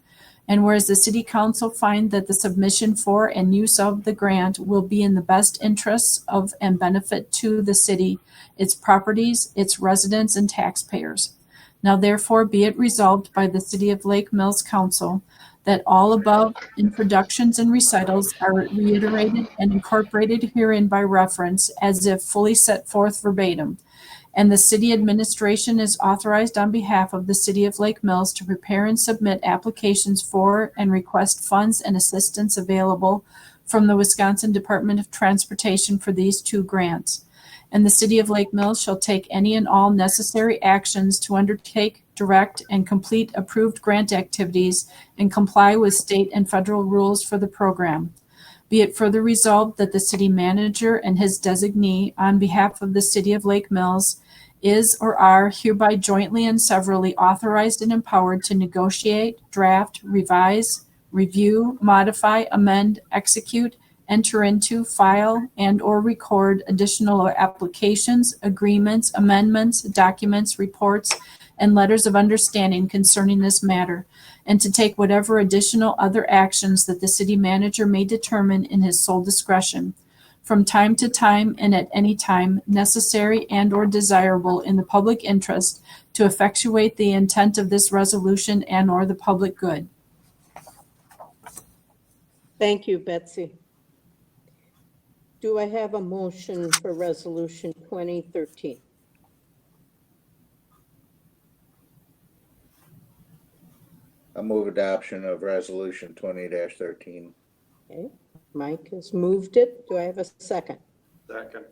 And whereas the City Council find that the submission for and use of the grant will be in the best interests of and benefit to the city, its properties, its residents, and taxpayers. Now therefore be it resolved by the City of Lake Mills Council that all above introductions and recitals are reiterated and incorporated herein by reference as if fully set forth verbatim. and the city administration is authorized on behalf of the city of Lake Mills to prepare and submit applications for and request funds and assistance available from the Wisconsin Department of Transportation for these two grants. And the city of Lake Mills shall take any and all necessary actions to undertake, direct, and complete approved grant activities and comply with state and federal rules for the program. Be it further resolved that the city manager and his designee on behalf of the city of Lake Mills is or are hereby jointly and severally authorized and empowered to negotiate, draft, revise, review, modify, amend, execute, enter into, file, and/or record additional applications, agreements, amendments, documents, reports, and letters of understanding concerning this matter, and to take whatever additional other actions that the city manager may determine in his sole discretion, from time to time and at any time necessary and/or desirable in the public interest to effectuate the intent of this resolution and/or the public good. Thank you, Betsy. Do I have a motion for Resolution 2013? I move adoption of resolution 20-13. Okay, Mike has moved it. Do I have a second? Second.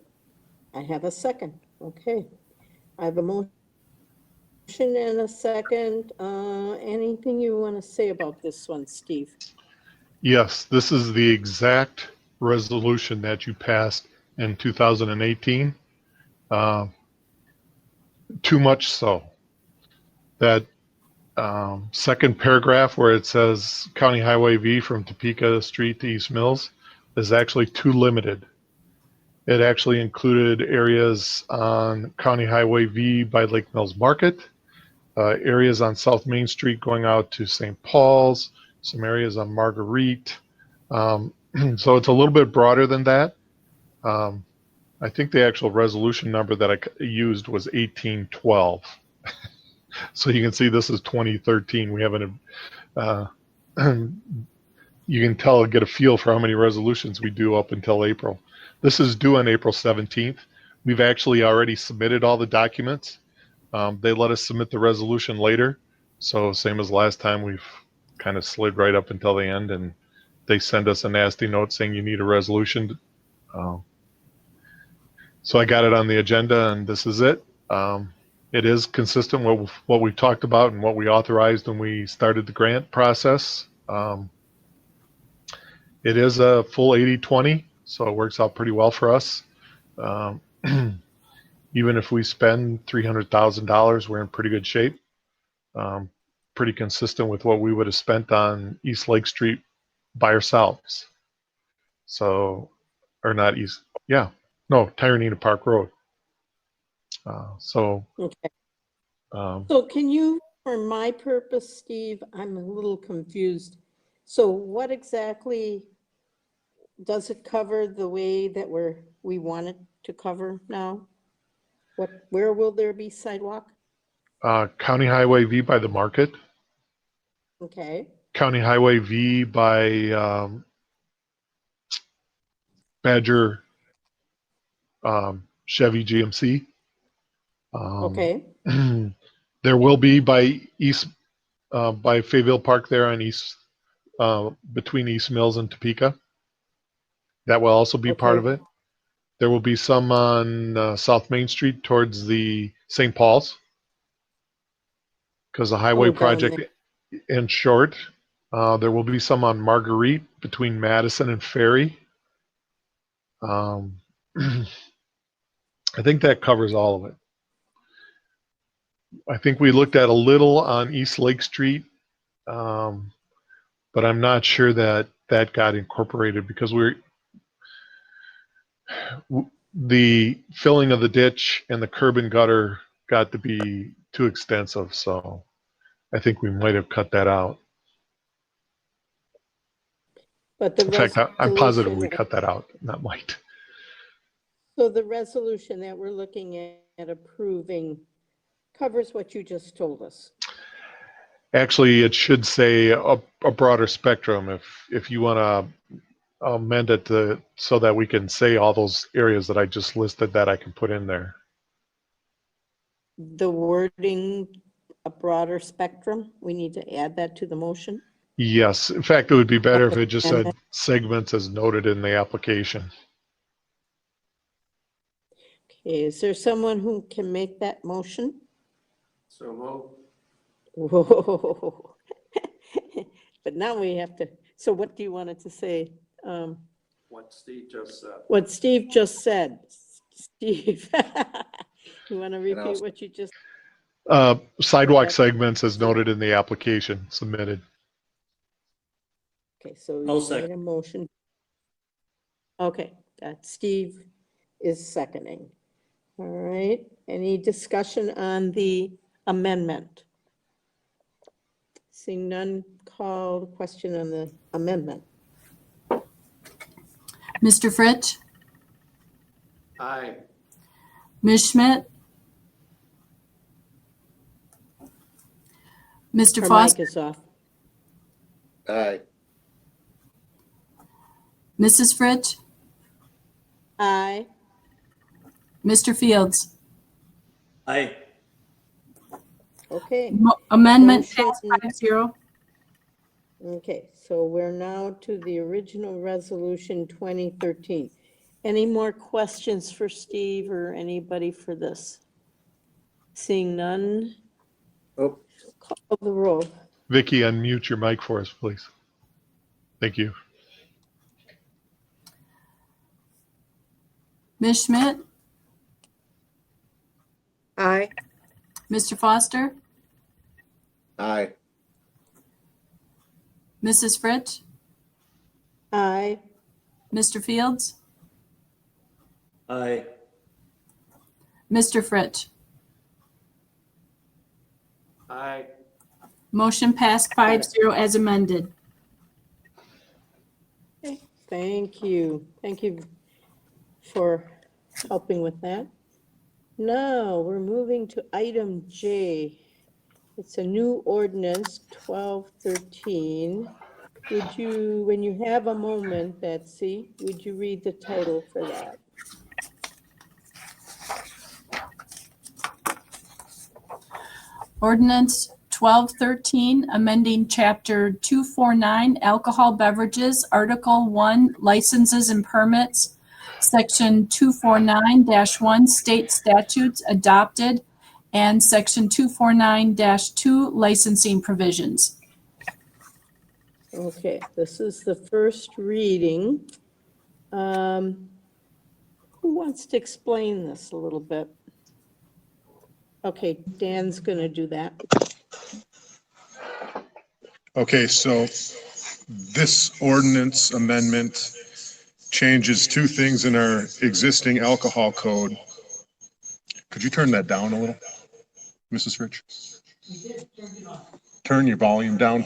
I have a second. Okay. I have a motion and a second. Anything you want to say about this one, Steve? Yes, this is the exact resolution that you passed in 2018. Too much so that second paragraph where it says County Highway V from Topeka Street to East Mills is actually too limited. It actually included areas on County Highway V by Lake Mills Market, areas on South Main Street going out to St. Paul's, some areas on Marguerite. So it's a little bit broader than that. I think the actual resolution number that I used was 1812. So you can see this is 2013. We haven't, you can tell, get a feel for how many resolutions we do up until April. This is due on April 17th. We've actually already submitted all the documents. They let us submit the resolution later. So same as last time, we've kind of slid right up until the end, and they send us a nasty note saying you need a resolution. So I got it on the agenda, and this is it. It is consistent with what we talked about and what we authorized when we started the grant process. It is a full 80-20, so it works out pretty well for us. Even if we spend $300,000, we're in pretty good shape. Pretty consistent with what we would have spent on East Lake Street by ourselves. So, or not East, yeah, no, Tyranina Park Road. Okay. So can you, for my purpose, Steve, I'm a little confused. So what exactly does it cover the way that we want it to cover now? Where will there be sidewalk? County Highway V by the market. Okay. County Highway V by Badger Chevy GMC. Okay. There will be by East, by Fayetteville Park there on East, between East Mills and Topeka. That will also be part of it. There will be some on South Main Street towards the St. Paul's, because the highway project in short. There will be some on Marguerite between Madison and Ferry. I think that covers all of it. I think we looked at a little on East Lake Street, but I'm not sure that that got incorporated because the filling of the ditch and the curb and gutter got to be too extensive, so I think we might have cut that out. But the In fact, I'm positive we resolution- cut that out, not might. So the resolution that we're looking at approving covers what you just told us. Actually, it should say a broader spectrum. If you want to amend it so that we can say all those areas that I just listed that I can put in there. the wording a broader spectrum? We need to add that to the motion? Yes, in fact, it would be better if it just said Amendment. segments as noted in the application. Okay, is there someone who can make that motion? So move. Whoa. But now we have to, so what do you want it to say? What Steve just said. What Steve just said. Steve, you want to I'll- repeat what you just, Sidewalk Okay. segments as noted in the application submitted. okay, so I'll you second. made a motion. Okay, that Steve is seconding. All right, any discussion on the amendment? Seeing none, call the question on the amendment. Mr. Fritsch, Aye. Ms. Schmidt, Mr. Her Foster, mic is off. Aye. Mrs. Fritsch, Aye. Mr. Fields. Aye. Okay, Amendment Motion- passed 5-0. okay, so we're now to the original resolution 2013. Any more questions for Steve or anybody for this? Seeing none, Oh, call the roll. Vicky, unmute your mic for us, please. Thank you. Ms. Schmidt, Aye. Mr. Foster, aye. Mrs. Fritsch, Aye. Mr. Fields, Aye. Mr. Fritsch. Aye. Motion passed 5-0 as amended. Thank you. Thank you for helping with that. Now, we're moving to item J. It's a new ordinance, 1213. Would you, when you have a moment, Betsy, would you read the title for that? Ordinance 1213, amending Chapter 249, Alcohol Beverages, Article 1, Licenses and Permits, Section 249-1, State Statutes adopted, and Section 249-2, Licensing Provisions. Okay, this is the first reading. Who wants to explain this a little bit? Okay, Dan's going to do that. Okay, so this ordinance amendment changes two things in our existing alcohol code. Could you turn that down a little, Mrs. Rich? Turn your volume down.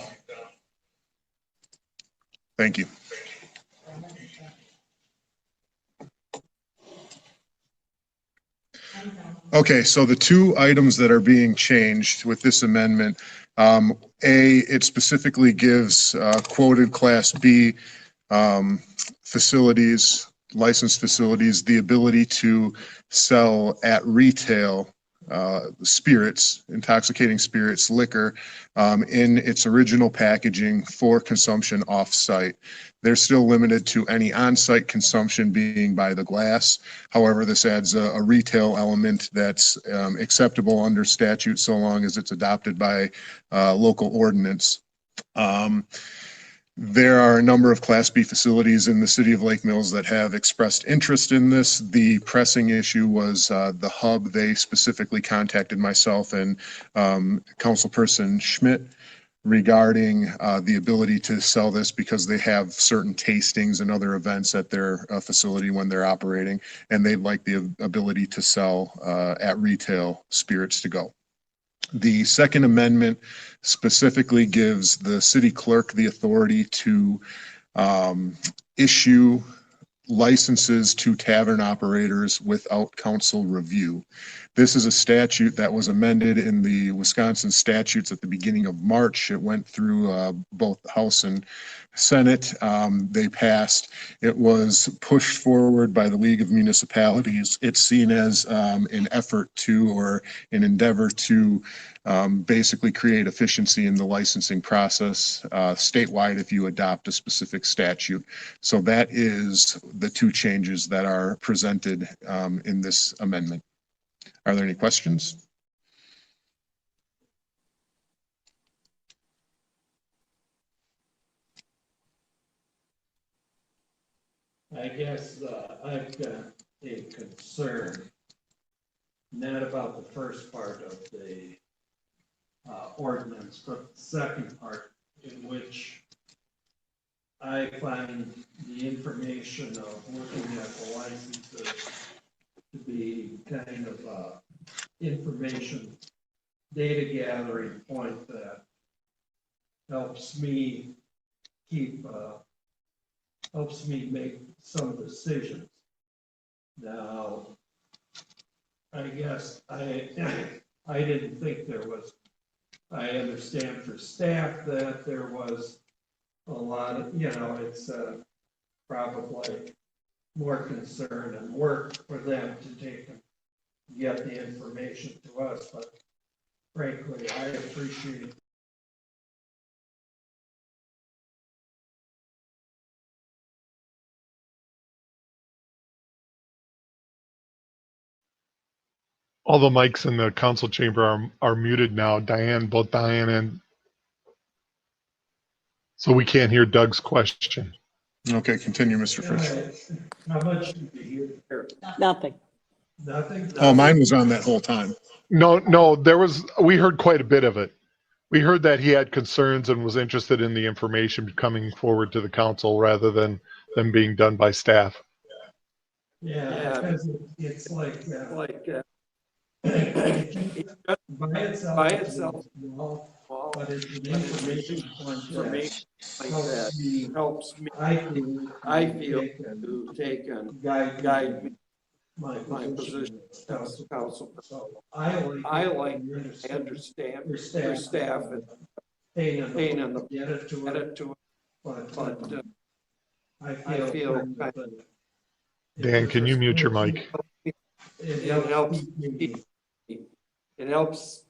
Thank you. Okay, so the two items that are being changed with this amendment, it specifically gives quoted Class B facilities, licensed facilities, the ability to sell at retail spirits, intoxicating spirits, liquor, in its original packaging for consumption off-site. They're still limited to any on-site consumption being by the glass. However, this adds a retail element that's acceptable under statute so long as it's adopted by local ordinance. There are a number of Class B facilities in the city of Lake Mills that have expressed interest in this. The pressing issue was the hub. They specifically contacted myself and Councilperson Schmidt regarding the ability to sell this because they have certain tastings and other events at their facility when they're operating, and they'd like the ability to sell at retail spirits to go. The Second Amendment specifically gives the city clerk the authority to issue licenses to tavern operators without council review. This is a statute that was amended in the Wisconsin statutes at the beginning of March. It went through both the House and Senate. They passed. It was pushed forward by the League of Municipalities. It's seen as an effort to, or an endeavor to, basically create efficiency in the licensing process statewide if you adopt a specific statute. So that is the two changes that are presented in this amendment. Are there any questions? I guess I've got a concern, not about the first part of the ordinance, but the second part, in which I find the information of looking at the licenses to be kind of information data gathering point that helps me keep helps me make some decisions. Now, I guess I didn't think there was, I understand for staff that there was a lot of, it's probably more concern and work for them to take and get the information to us, but frankly, I appreciate All the mics in the council chamber are muted now. Diane, both Diane and, so we can't hear Doug's question. Okay, continue, Mr. Frisch. how much did you hear? Nothing. Nothing? Oh, mine was on that whole time. No, we heard quite a bit of it. We heard that he had concerns and was interested in the information coming forward to the council rather than them being done by staff. Yeah, because it's like by itself, well, but it's an information point that helps me, I feel to take and guide me my position as council. So I understand your staff and pain in the get it to it, but I feel kind of, Dan, can you mute your mic? it helps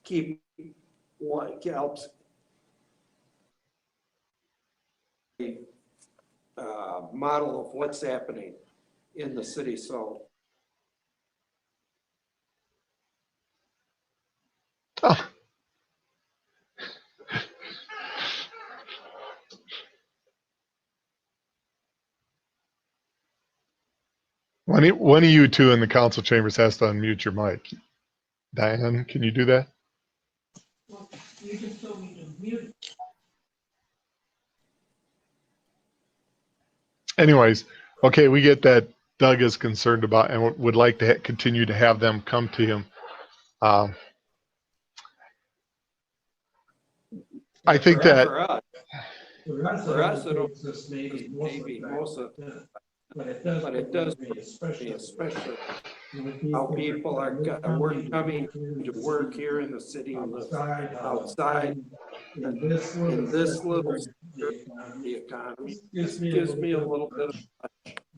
keep what helps model of what's happening in the city. So Oh. One of you two in the council chambers has to unmute your mic. Diane, can you do that? you can still mute. Anyways, okay, we get that Doug is concerned about and would like to continue to have them come to him. I think that For us, it'll just maybe most of it, but it does me especially how people are coming to work here in the city outside in this little the economy gives me a little bit of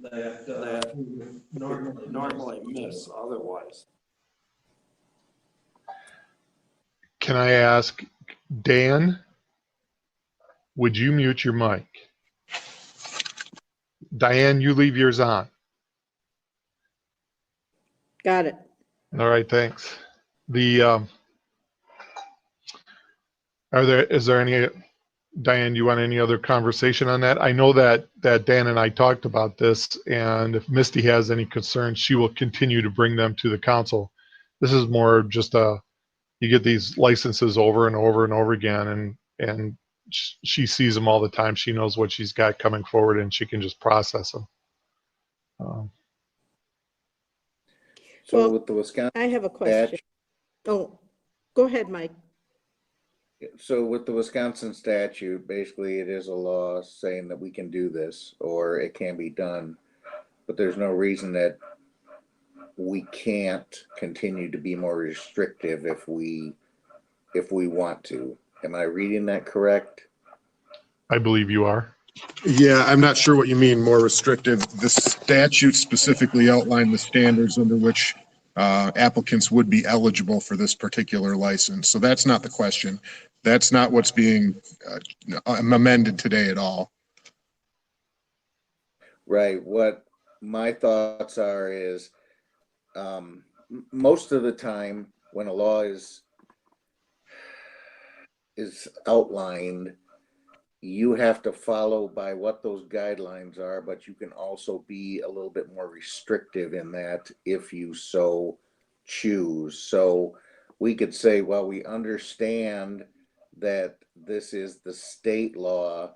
that we would normally miss otherwise. Can I ask Dan, would you mute your mic? Diane, you leave yours on. Got it. All right, thanks. Is there any, Diane, you want any other conversation on that? I know that Dan and I talked about this, and if Misty has any concerns, she will continue to bring them to the council. This is more just you get these licenses over and over and over again, and she sees them all the time. She knows what she's got coming forward, and she can just process them. So Well, with the Wisconsin I have a question. Oh, go ahead, Mike. So with the Wisconsin statute, basically it is a law saying that we can do this or it can be done, but there's no reason that we can't continue to be more restrictive if we want to. Am I reading that correct? I believe you are. Yeah, I'm not sure what you mean more restrictive. The statute specifically outlined the standards under which applicants would be eligible for this particular license. So that's not the question. That's not what's being amended today at all. Right. What my thoughts are is most of the time when a law is outlined, you have to follow by what those guidelines are, but you can also be a little bit more restrictive in that if you so choose. So we could say, well, we understand that this is the state law.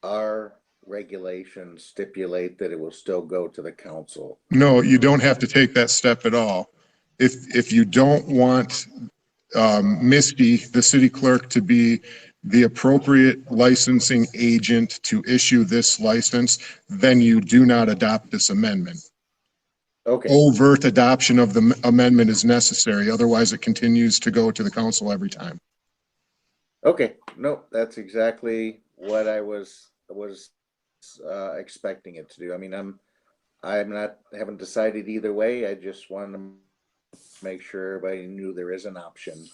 Our regulations stipulate that it will still go to the council. No, you don't have to take that step at all. If you don't want Misty, the city clerk, to be the appropriate licensing agent to issue this license, then you do not adopt this amendment. Okay. Overt adoption of the amendment is necessary. Otherwise, it continues to go to the council every time. Okay. No, that's exactly what I was expecting it to do. I mean, haven't decided either way. I just wanted to make sure everybody knew there is an option.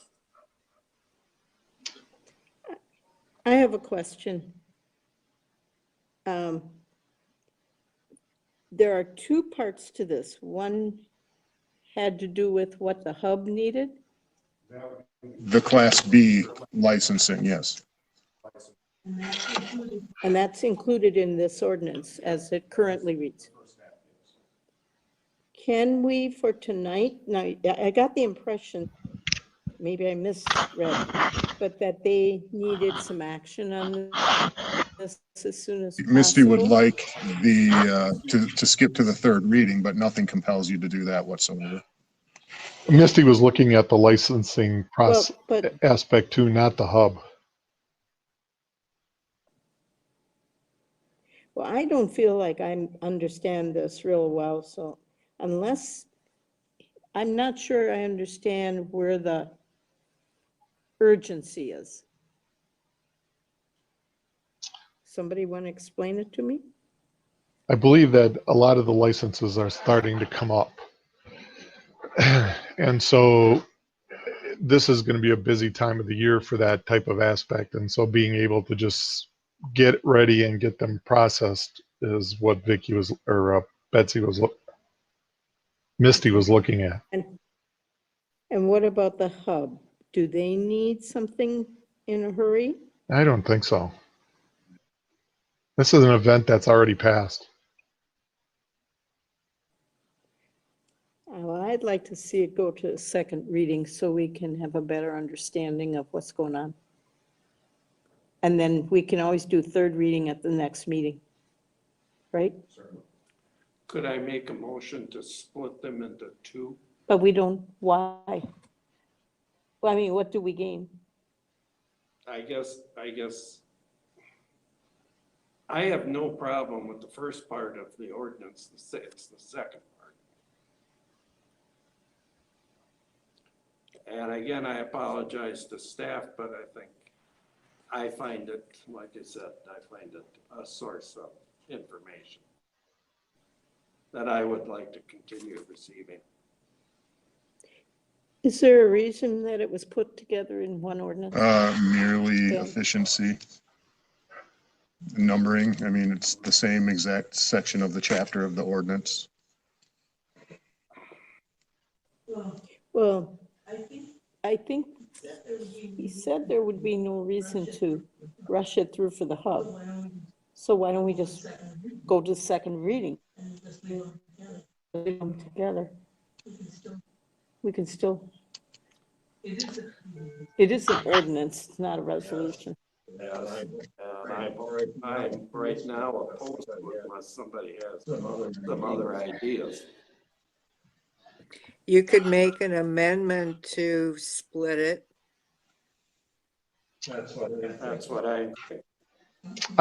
I have a question. There are two parts to this. One had to do with what the hub needed. The Class B licensing, yes. And that's included in this ordinance as it currently reads. Can we for tonight, now, I got the impression, maybe I misread, but that they needed some action on this as soon as possible. Misty would like to skip to the third reading, but nothing compels you to do that whatsoever. Misty was looking at the licensing process but aspect too, not the hub. well, I don't feel like I understand this real well, so unless, I'm not sure I understand where the urgency is. Somebody want to explain it to me? I believe that a lot of the licenses are starting to come up. And so this is going to be a busy time of the year for that type of aspect. And so being able to just get ready and get them processed is what Vicky was, or Misty was looking at. And what about the hub? Do they need something in a hurry? I don't think so. This is an event that's already passed. Well, I'd like to see it go to a second reading so we can have a better understanding of what's going on. And then we can always do third reading at the next meeting, right? Could I make a motion to split them into two? But we don't, why? Well, I mean, what do we gain? I guess I have no problem with the first part of the ordinance, it's the second part. And again, I apologize to staff, but I find it, like I said, I find it a source of information that I would like to continue receiving. Is there a reason that it was put together in one ordinance? Merely Yeah. efficiency. Numbering, I mean, it's the same exact section of the chapter of the ordinance. Well, I think he said there would be no reason to rush it through for the hub. So why don't we just go to the second reading? Leave them together. We can still. It is an ordinance, it's not a resolution. I'm right now opposed to it unless somebody has some other ideas. You could make an amendment to split it. That's what I. That's what I.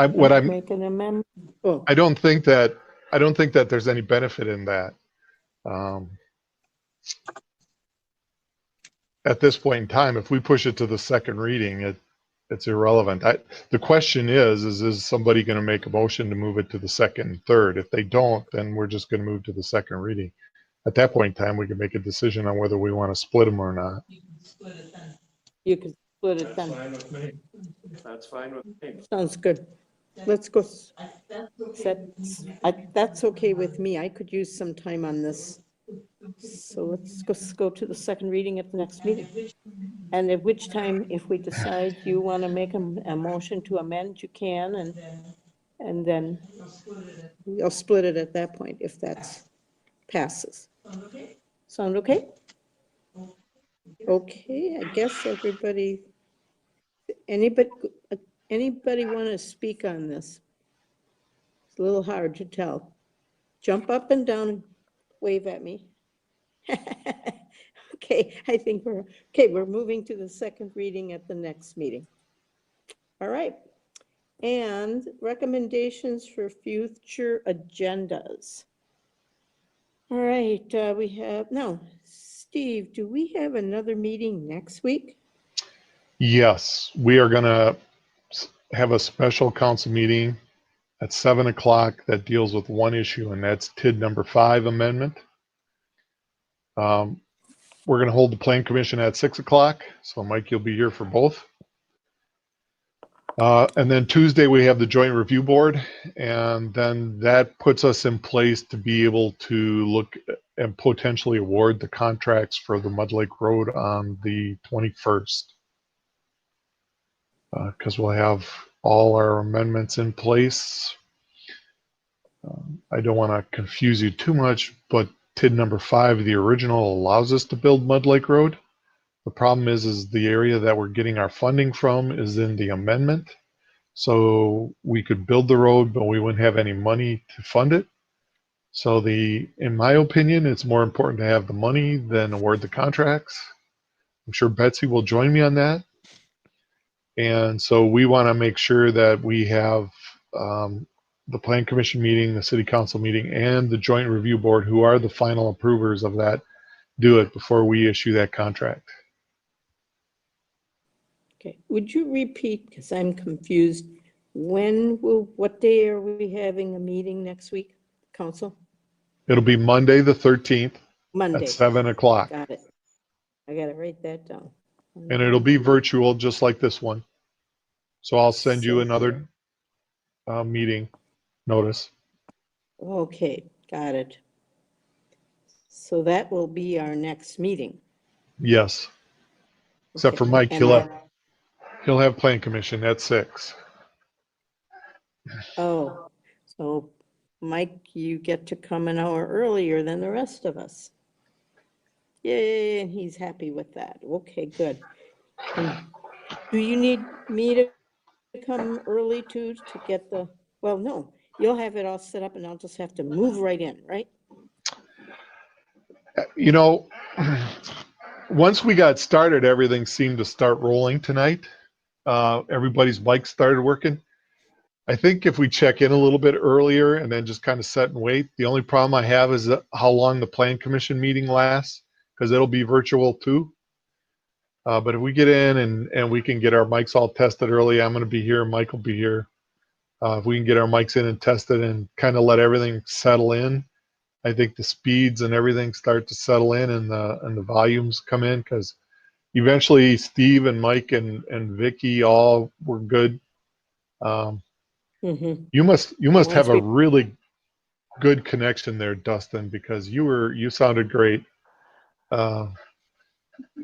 What I'm, Make an amendment. Oh, I don't think that there's any benefit in that. At this point in time, if we push it to the second reading, it's irrelevant. The question is somebody going to make a motion to move it to the second and third? If they don't, then we're just going to move to the second reading. At that point in time, we can make a decision on whether we want to split them or not. you can split it That's then. fine with me. That's fine with me. Sounds good. Let's go. That's okay with me. I could use some time on this. So let's go to the second reading at the next meeting. And at which time, if we decide you want to make a motion to amend, you can, and then you'll split it at that point if that passes. Sound okay? Okay, I guess anybody want to speak on this? It's a little hard to tell. Jump up and down and wave at me. Okay, I think we're moving to the second reading at the next meeting. All right. And recommendations for future agendas. All right, we have, now, Steve, do we have another meeting next week? Yes, we are going to have a special council meeting at 7 o'clock that deals with one issue, and that's TID number 5 amendment. We're going to hold the Plan Commission at 6 o'clock. So Mike, you'll be here for both. And then Tuesday we have the Joint Review Board, and then that puts us in place to be able to look and potentially award the contracts for the Mud Lake Road on the 21st. Because we'll have all our amendments in place. I don't want to confuse you too much, but TID number 5, the original, allows us to build Mud Lake Road. The problem is the area that we're getting our funding from is in the amendment. So we could build the road, but we wouldn't have any money to fund it. So in my opinion, it's more important to have the money than award the contracts. I'm sure Betsy will join me on that. And so we want to make sure that we have the Plan Commission meeting, the City Council meeting, and the Joint Review Board, who are the final approvers of that, do it before we issue that contract. Okay, would you repeat, because I'm confused, what day are we having a meeting next week, council? It'll be Monday the 13th Monday. at 7 o'clock. Got it. I got to write that down. And it'll be virtual, just like this one. So I'll send you another meeting notice. Okay, got it. So that will be our next meeting. Yes. Except Okay, for Mike, and he'll have Plan Commission at 6. Oh, so Mike, you get to come an hour earlier than the rest of us. Yay, and he's happy with that. Okay, good. And do you need me to come early to get well, no, you'll have it all set up and I'll just have to move right in, right? You know, once we got started, everything seemed to start rolling tonight. Everybody's mic started working. I think if we check in a little bit earlier and then just kind of set and wait, the only problem I have is how long the Plan Commission meeting lasts, because it'll be virtual too. But if we get in and we can get our mics all tested early, I'm going to be here, Mike will be here. If we can get our mics in and tested and kind of let everything settle in, I think the speeds and everything start to settle in and the volumes come in, because eventually Steve and Mike and Vicky all were good. You must have a really good connection there, Dustin, because you sounded great.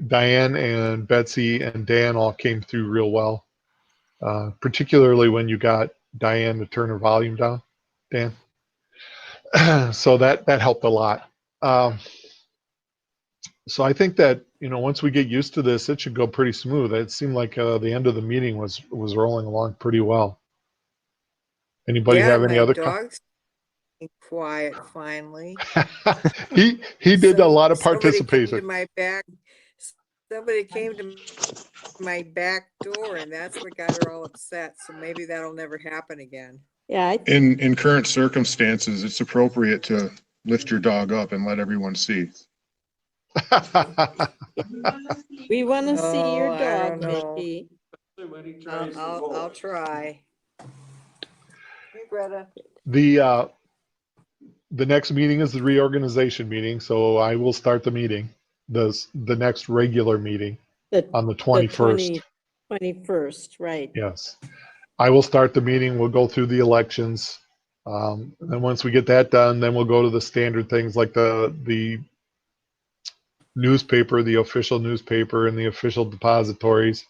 Diane and Betsy and Dan all came through real well, particularly when you got Diane to turn her volume down, Dan. So that helped a lot. So I think that, once we get used to this, it should go pretty smooth. It seemed like the end of the meeting was rolling along pretty well. Anybody have any other? Dog's quiet finally. He did a lot of participation. Somebody came to my back door and that's what got her all upset. So maybe that'll never happen again. Yeah, In current circumstances, it's appropriate to lift your dog up and let everyone see. we want to see your Oh, I dog, don't know. Mickey. When he tries to I'll vote. try. Hey, Greta. The next meeting is the reorganization meeting, so I will start the meeting, the next regular meeting on the 21st. 21st, right. Yes. I will start the meeting. We'll go through the elections. And once we get that done, then we'll go to the standard things like the newspaper, the official newspaper, and the official depositories.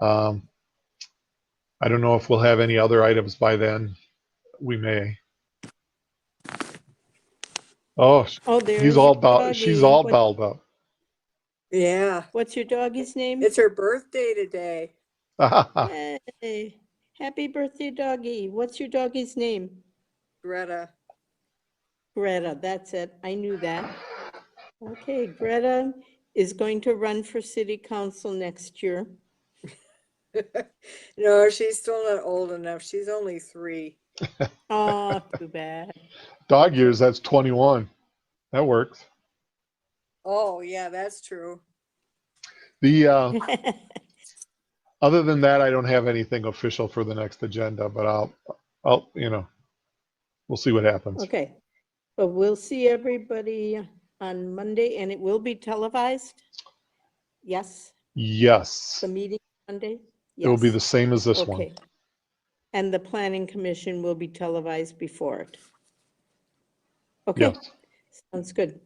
I don't know if we'll have any other items by then. We may. Oh, Oh, there's she's your all doggy. dolled up. Yeah, What's your doggy's name? it's her birthday today. Hey, happy birthday, doggy. What's your doggy's name? Greta. Greta, that's it. I knew that. Okay, Greta is going to run for city council next year. No, she's still not old enough. She's only 3. Oh, too bad. Dog years, that's 21. That works. Oh, yeah, that's true. The other than that, I don't have anything official for the next agenda, but I'll we'll see what happens. Okay, but we'll see everybody on Monday and it will be televised? Yes, Yes, the meeting Monday? it will be Yes. the same as this one. Okay. And the planning commission will be televised before it. Okay, Yes. sounds good.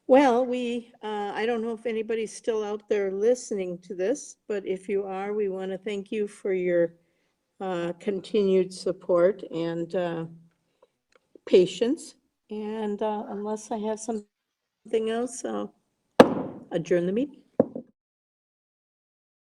Well, I don't know if anybody's still out there listening to this, but if you are, we want to thank you for your continued support and patience. And unless I have something else, I'll adjourn the meeting.